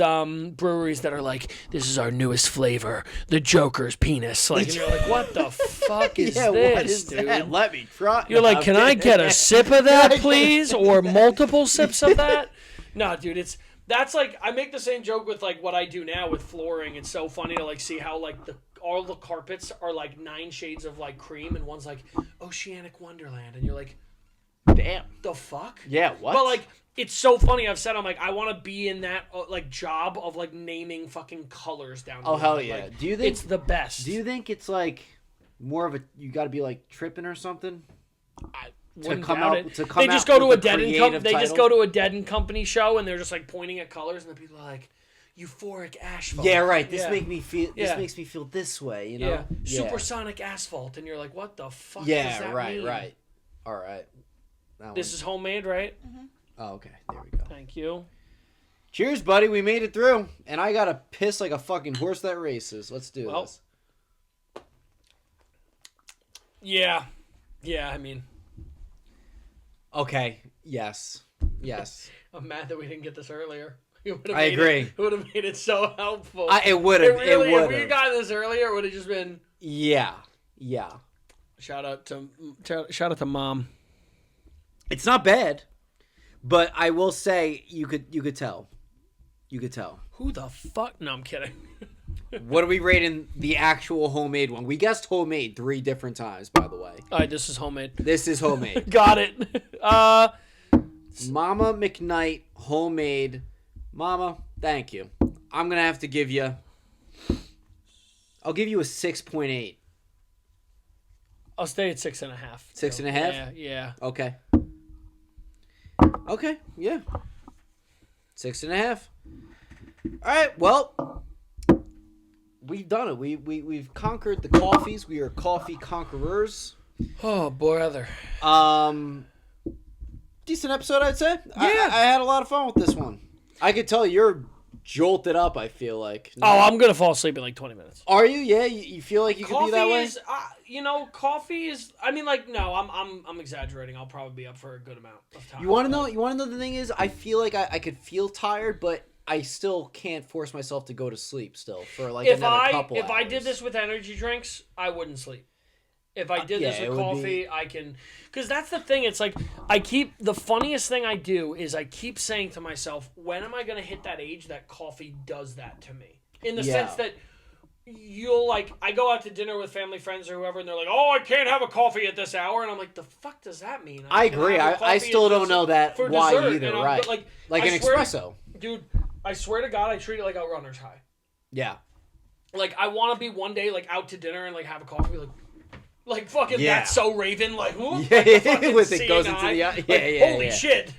breweries that are like, this is our newest flavor, the Joker's penis, like, and you're like, what the fuck is this,
what is
dude?
That? Let me try.
You're like, can I get a sip of that, please, or multiple sips of that? No, dude, that's like I make the same joke with like what I do now with flooring. It's so funny to like see how like all the carpets are like 9 shades of like cream, and one's like Oceanic Wonderland, and you're like, damn, the fuck?
Yeah, what?
But like, it's so funny. I've said I'm like, I want to be in that like job of like naming fucking colors down.
Oh hell yeah!
Like,
do you think
it's the best?
Do you think it's like more of a you got to be like tripping or something?
They just go to a Dead and Company show, and they're just like pointing at colors, and the people are like, euphoric asphalt.
Yeah, right. This makes me feel. This makes me feel this way. You know.
Yeah. Supersonic asphalt, and you're like, what the fuck? does that mean?
Right. All right.
This is homemade, right?
Mm-hmm. Oh, okay. There we go.
Thank you.
Cheers, buddy. We made it through, and I gotta piss like a fucking horse that races. Let's do this.
Yeah. I mean.
Okay. Yes.
I'm mad that we didn't get this earlier.
I agree.
It would have made it so helpful.
It would have.
If we had gotten this earlier, it would have just been.
Yeah.
Shout out to Mom.
It's not bad, but I will say you could tell.
Who the fuck? No, I'm kidding.
What are we rating the actual homemade one? We guessed homemade 3 different times, by the way.
All right, this is homemade.
Got
it.
Mama McKnight homemade. Mama, thank you. I'm gonna have to give you. I'll give you a 6.8.
I'll stay at 6.5.
6.5?
Yeah.
Okay. Yeah. 6.5. All right. Well, we've done it. We've conquered the coffees. We are coffee conquerors.
Oh, brother.
Decent episode, I'd say.
Yeah.
I had a lot of fun with this one. I could tell you're jolted up, I feel like.
No. Oh, I'm going to fall asleep in like 20 minutes.
Are you? Yeah, you feel like you could be that way?
Coffee is, I mean, like, no, I'm exaggerating. I'll probably be up for a good amount of time.
You want to know the thing is, I feel like I could feel tired, but I still can't force myself to go to sleep still for like another couple hours.
If I did this with energy drinks, I wouldn't sleep. If I did this with coffee, I can... Because that's the thing. It's like, the funniest thing I do is I keep saying to myself, when am I going to hit that age that coffee does that to me? In the sense that I go out to dinner with family, friends, or whoever, and they're like, oh, I can't have a coffee at this hour. And I'm like, the fuck does that mean?
I agree. I still don't know that why
dessert.
either, right? Like an espresso.
Dude, I swear to God, I treat it like a runner's high.
Yeah.
Like, I want to be one day, like, out to dinner and, like, have a coffee, like fucking That's So Raven, like, whoop,
yeah,
like
with it goes into the eye.
Holy shit.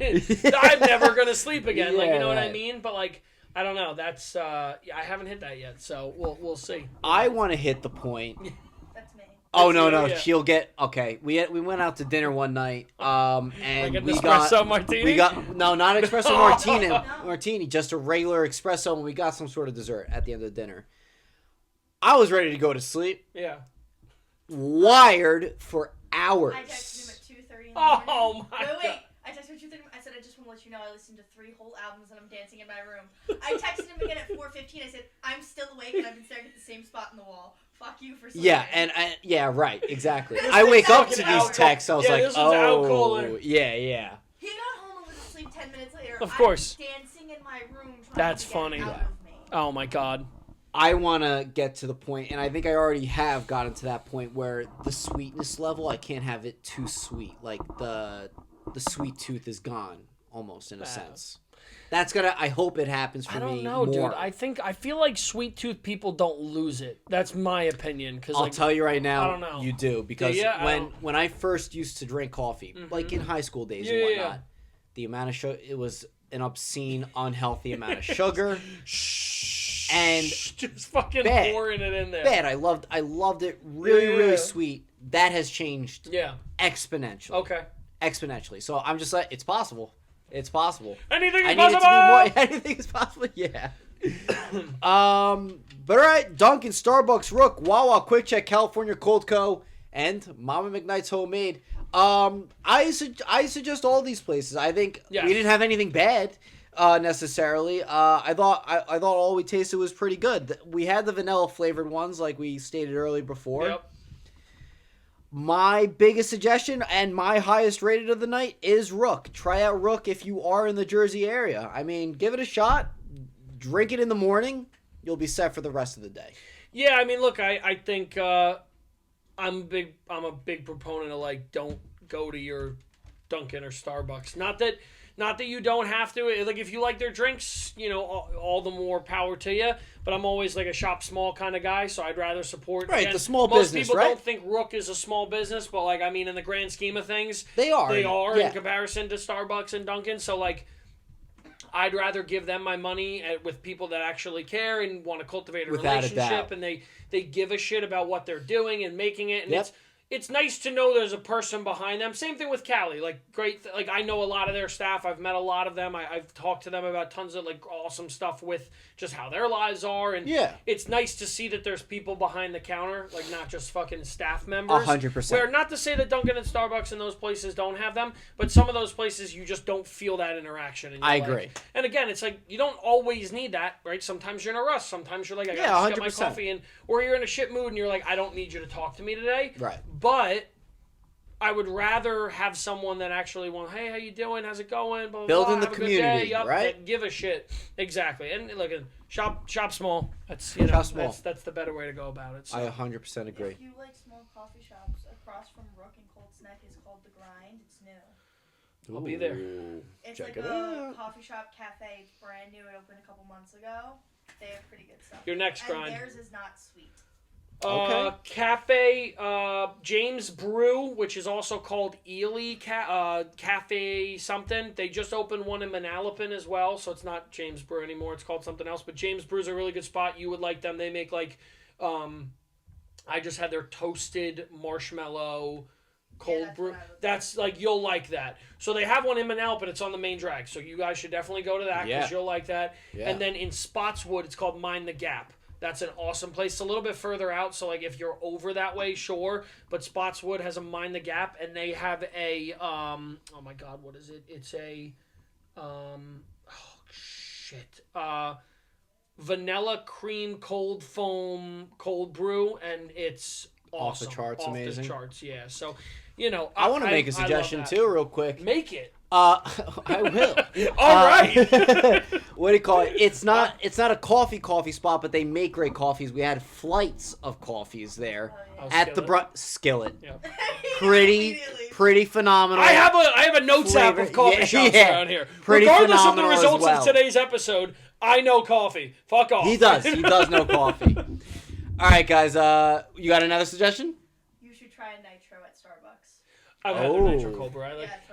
I'm never going to sleep again. Like, you know what I mean? But, like, I don't know. That's, I haven't hit that yet, so we'll see.
I want to hit the point.
That's me.
Oh, no. Yeah. She'll get, okay. We went out to dinner one night, and
like
we
espresso martini?
No, not espresso martini, just a regular espresso, and we got some sort of dessert at the end of the dinner. I was ready to go to sleep.
Yeah.
Wired for hours.
I texted him at 2:30 in the morning.
Oh my God.
Wait. I texted him at 2:30. I said, I just want to let you know I listened to 3 whole albums and I'm dancing in my room. I texted him again at 4:15. I said, I'm still awake and I've been staring at the same spot in the wall. Fuck you for sleeping.
Yeah, right, exactly. I wake up to these texts. I was like, oh, yeah.
He got home and was asleep 10 minutes later.
Of course.
I was dancing in my room trying
That's
to
funny.
get it out of me.
Oh my God.
I want to get to the point, and I think I already have gotten to that point where the sweetness level, I can't have it too sweet. Like, the sweet tooth is gone, almost, in a sense. That's gonna, I hope it happens for me.
I don't know, dude. I feel like sweet tooth people don't lose it. That's my opinion.
I'll tell you right now,
I don't know.
You do. Because when I first used to drink coffee, like in high school days and whatnot, the amount of sugar, it was an obscene, unhealthy amount of sugar. And
just fucking pouring it in there.
Bad. I loved it. Really sweet. That has changed.
Yeah.
Exponentially.
Okay.
Exponentially. So I'm just like, it's possible. It's possible.
Anything is
I
possible.
Need it to be more. Anything is possible. Yeah. But all right. Dunkin', Starbucks, Rook, Wawa, Quick Check, California Cold Co, and Mama McKnight's Homemade. I suggest all these places. I think we didn't have anything bad. Necessarily. I thought all we tasted was pretty good. We had the vanilla flavored ones, like we stated earlier before.
Yep.
My biggest suggestion and my highest rated of the night is Rook. Try out Rook if you are in the Jersey area. I mean, give it a shot. Drink it in the morning. You'll be set for the rest of the day.
Yeah, I mean, look, I think I'm a big proponent of, like, don't go to your Dunkin' or Starbucks. Not that you don't have to. Like, if you like their drinks, all the more power to you. But I'm always, like, a shop small kind of guy, so I'd rather support...
Right, the small business,
Most people
right?
don't think Rook is a small business, but, like, I mean, in the grand scheme of things...
They are
in comparison to Starbucks and Dunkin'. So, like, I'd rather give them my money with people that actually care and want to cultivate a relationship. And they give a shit about what they're doing and making it. And it's nice to know there's a person behind them. Same thing with Cali. Like, great. Like, I know a lot of their staff. I've met a lot of them. I've talked to them about tons of, like, awesome stuff with just how their lives are. And it's nice to see that there's people behind the counter, like, not just fucking staff members.
100%.
Where, not to say that Dunkin' and Starbucks and those places don't have them, but some of those places you just don't feel that interaction. And
I agree.
And again, it's like, you don't always need that, right? Sometimes you're in a rush. Sometimes you're like, I gotta just get my coffee. Or you're in a shit mood and you're like, I don't need you to talk to me today.
Right.
But I would rather have someone that actually want, hey, how you doing? How's it going? Blah, blah,
building
blah.
the community, right?
Give a shit. Exactly. And look, shop small. That's
small.
That's the better way to go about it. So.
I 100% agree.
If you like small coffee shops, across from Rook and Cold Snack is called The Grind. It's new.
I'll be there.
It's
Check
like
it
a
out.
coffee shop cafe. It's brand new. It opened a couple months ago. They have pretty good stuff.
Your next
and
grind.
Theirs is not sweet.
Cafe, James Brew, which is also called Ely Cafe something. They just opened one in Manalapan as well, so it's not James Brew anymore. It's called something else. But James Brew's a really good spot. You would like them. They make, like, I just had their toasted marshmallow cold brew. That's like, you'll like that. So they have one in Manal, but it's on the main drag. So you guys should definitely go to that because you'll like that. Yeah. And then in Spotswood, it's called Mind the Gap. That's an awesome place. It's a little bit further out, so like if you're over that way, sure. But Spotswood has a Mind the Gap, and they have a oh my god, what is it? It's a vanilla cream cold foam cold brew, and it's awesome.
Off the charts, amazing.
Off the charts, yeah. So,
I want to make a suggestion too, real quick.
Make it.
I will.
All right.
What do you call it? It's not a coffee spot, but they make great coffees. We had flights of coffees there at the Skillet. Yeah. Pretty phenomenal.
I have a notes app of coffee shops around here.
Pretty
Regardless of the results
of
today's episode, I know coffee. Fuck off.
He does know coffee. All right, guys. You got another suggestion?
You should try a nitro at Starbucks.
I've had their nitro cold brew.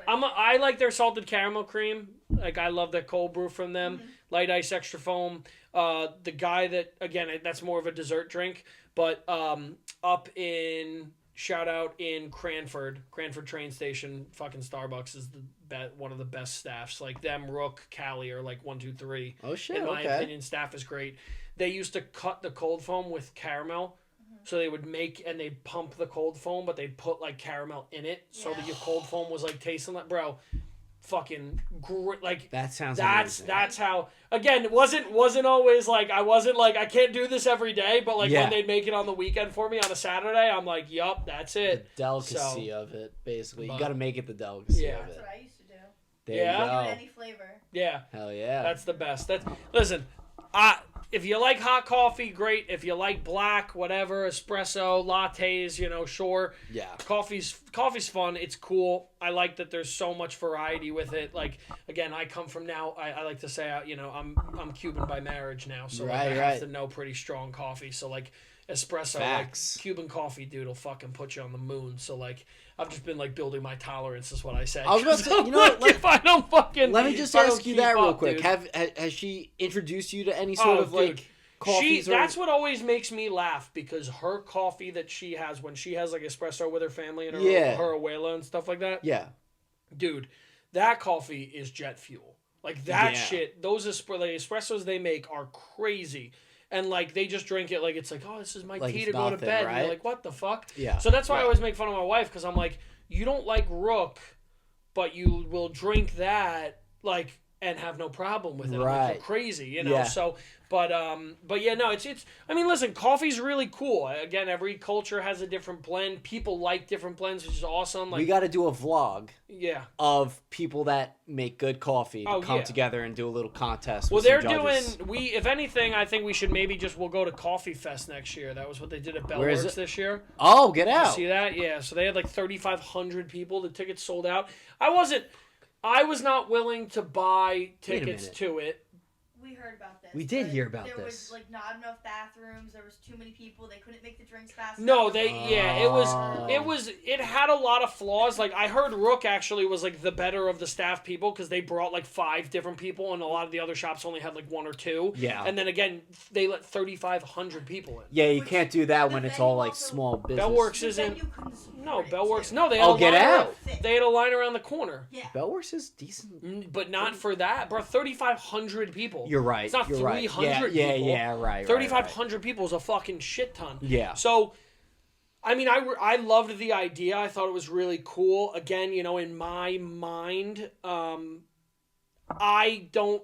I like their salted caramel cream. Like, I love the cold brew from them. Mm-hmm. Light ice, extra foam. The guy that, again, that's more of a dessert drink, but up in, shout out in Cranford train station, fucking Starbucks is one of the best staffs. Like, them, Rook, Callie are like 1, 2, 3.
Oh shit!
In my opinion, staff is great. They used to cut the cold foam with caramel. So they would make and they'd pump the cold foam, but they'd put like caramel in it, so that your cold foam was like tasting like, bro, fucking great. Like,
that sounds amazing.
That's how. Again, it wasn't always like, I wasn't like, I can't do this every day, but like when they'd make it on the weekend for me on a Saturday, I'm like, yup, that's it.
The delicacy of it, basically. You got to make it the delicacy of it.
That's what I used to do.
There you go.
Any flavor.
Yeah.
Hell yeah.
That's the best. Listen. If you like hot coffee, great. If you like black, whatever, espresso, lattes, sure.
Yeah.
Coffee's fun. It's cool. I like that there's so much variety with it. Like, again, I come from now, I like to say, I'm Cuban by marriage now, so I have to know pretty strong coffee. So, like, espresso,
Facts.
like, Cuban coffee, dude, will fucking put you on the moon. So, like, I've just been, like, building my tolerance is what I say.
I was about to say,
if I don't fucking...
Let me just ask you that real quick. Has she introduced you to any sort of, like, coffees?
That's what always makes me laugh, because her coffee that she has, when she has, like, espresso with her family and her abuela and stuff like that.
Yeah.
Dude, that coffee is jet fuel. Like, that shit, those espressos they make are crazy. And, like, they just drink it like it's like, oh, this is my tea to go to bed. Right? And you're like, what the fuck?
Yeah.
So that's why I always make fun of my wife, because I'm like, you don't like Rook, but you will drink that, like, and have no problem with it.
Right.
Like, you're crazy, So, but yeah, no, it's. I mean, listen, coffee's really cool. Again, every culture has a different blend. People like different blends, which is awesome. Like,
we got to do a vlog.
Yeah.
Of people that make good coffee to come together and do a little contest.
Well, they're doing. If anything, I think we should maybe we'll go to Coffee Fest next year. That was what they did at Bellworks this year.
Oh, get out!
You see that? Yeah. So they had like 3,500 people. The tickets sold out. I was not willing to buy tickets to it.
We heard about this.
We did hear about
there
this.
There was like not enough bathrooms. There was too many people. They couldn't make the drinks fast
enough.
No,
it had a lot of flaws. Like, I heard Rook actually was like the better of the staff people, because they brought like 5 different people, and a lot of the other shops only had like 1 or 2.
Yeah.
And then again, they let 3,500 people in.
Yeah, you can't do that when it's all like small business.
Bellworks isn't. No, Bellworks. No, they had
get out.
They had a line around the corner.
Yeah.
Bellworks is decent,
but not for that, bro. 3,500 people.
You're right.
It's not 300 people.
Yeah, right.
3,500 people is a fucking shit ton.
Yeah.
So, I mean, I loved the idea. I thought it was really cool. Again, in my mind, I don't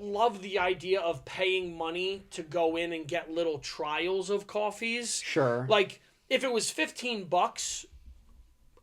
love the idea of paying money to go in and get little trials of coffees.
Sure.
Like, if it was $15,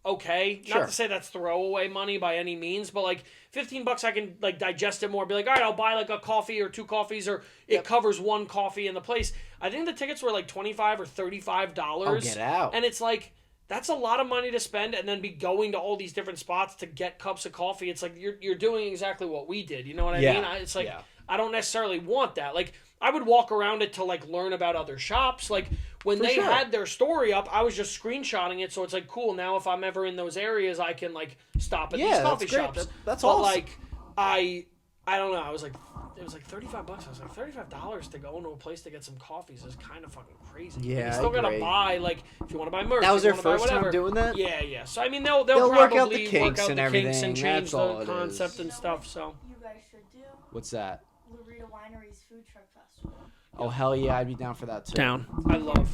okay.
Sure.
Not to say that's throwaway money by any means, but like $15 I can like digest it more. Be like, all right, I'll buy like a coffee or 2 coffees, or it covers 1 coffee in the place. I think the tickets were like $25 or $35.
Oh, get out.
And it's like, that's a lot of money to spend and then be going to all these different spots to get cups of coffee. It's like you're doing exactly what we did. You know what I mean? It's like, I don't necessarily want that. Like, I would walk around it to like learn about other shops. Like, when they had their story up, I was just screenshotting it, so it's like, cool, now if I'm ever in those areas, I can like stop at these coffee shops.
That's
but
awesome.
Like, I don't know, I was like, it was like $35. I was like, $35 to go into a place to get some coffees is kind of fucking crazy.
Yeah,
you still gotta buy, like, if you want to buy merch.
That was their
first
time doing that?
Yeah. So, I mean, they'll
work
probably
out the kinks
work out
and
the
everything.
kinks and change
That's all
the
it
concept
is.
and stuff, so.
You guys should do?
What's that?
Loretta Winery's Food Truck Festival.
Oh, hell yeah, I'd be down for that, too.
Down. I love.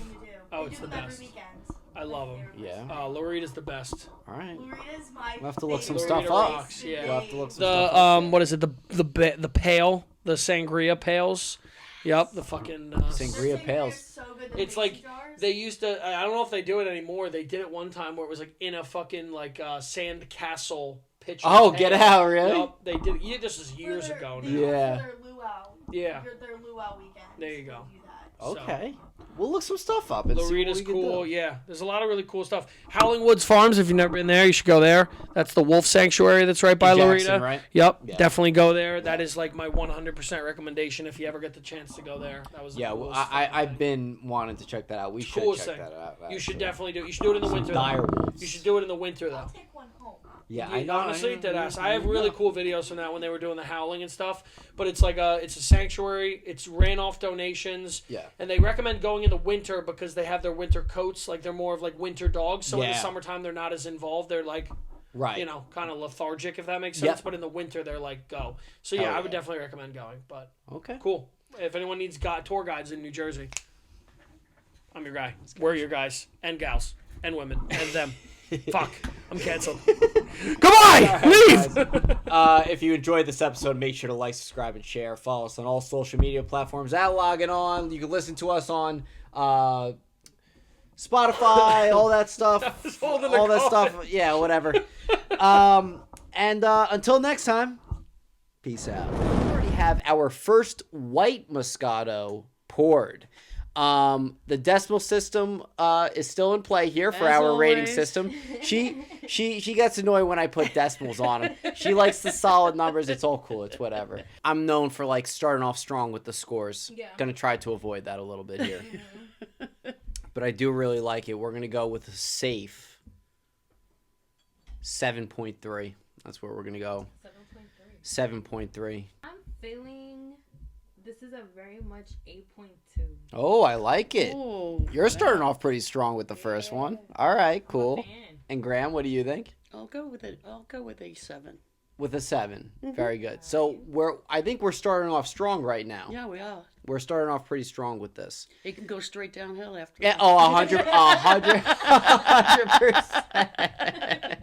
Oh,
They
it's
do
the
them
best.
every weekend.
I love them.
Yeah.
Lorita's the best.
All right.
Lorita's my
We'll have to look some
favorite.
stuff up.
Rocks, yeah.
We'll have to look some stuff up.
What is it? The pail, the sangria pails. Yep, the fucking
Sangria pails.
So good, the
it's
mason
like
jars.
they used to. I don't know if they do it anymore. They did it one time where it was like in a fucking like sand castle pitcher.
Oh,
pail.
get out, really?
Yep, they did. Yeah, this was years ago.
They
Now.
do it
Yeah.
for their luau.
Yeah.
Their luau weekend.
There you go.
They do that.
Okay. We'll look some stuff up and see what
Lorita's
we can
cool.
do.
Yeah, there's a lot of really cool stuff. Howling Woods Farms. If you've never been there, you should go there. That's the wolf sanctuary that's right by
In Jackson,
Lorita.
right?
Yep,
Yeah.
definitely go there. That is like my 100% recommendation if you ever get the chance to go there. That was the
Yeah,
coolest
I've
thing.
been wanting to check that out. We should
Coolest
check
thing.
that out.
You should
actually.
definitely do it. You should do it in the winter.
Dire
though.
wolves.
You should do it in the winter though.
I'll take one home.
Yeah, I know.
Honestly, I have
know.
really cool videos from that when they were doing the howling and stuff. But it's like it's a sanctuary. It's ran off donations.
Yeah.
And they recommend going in the winter because they have their winter coats. Like they're more of like winter dogs. So in the
Yeah.
summertime they're not as involved. They're like,
Right.
you know, kind of lethargic if that makes sense.
Yep.
But in the winter they're like go. So yeah,
Hell
I would
yeah.
definitely recommend going. But
Okay.
cool. If anyone needs tour guides in New Jersey, I'm your guy. We're your guys and gals and women and them. Fuck, I'm canceled. Goodbye. Leave.
If you enjoyed this episode, make sure to like, subscribe, and share. Follow us on all social media platforms at Loggin On. You can listen to us on Spotify, all that stuff. All that stuff. Yeah, whatever. And until next time, peace out. We already have our first white Moscato poured. The decimal system is still in play here for
As
our rating
always.
system. She gets annoyed when I put decimals on them. She likes the solid numbers. It's all cool. It's whatever. I'm known for like starting off strong with the scores.
Yeah.
Gonna try to avoid that a little bit here. But I do really like it. We're gonna go with a safe 7.3. That's where we're gonna go.
7.3.
7.3.
I'm feeling this is a very much 8.2.
Oh, I like it.
Oh,
You're starting off pretty strong with the first one. All right, cool.
fan.
And Graham, what do you think?
I'll go with it. I'll go with a 7.
With a 7. Very good. So I think we're starting off strong right now.
Yeah, we are.
We're starting off pretty strong with this.
It can go straight downhill after.
Yeah. Oh, 100%.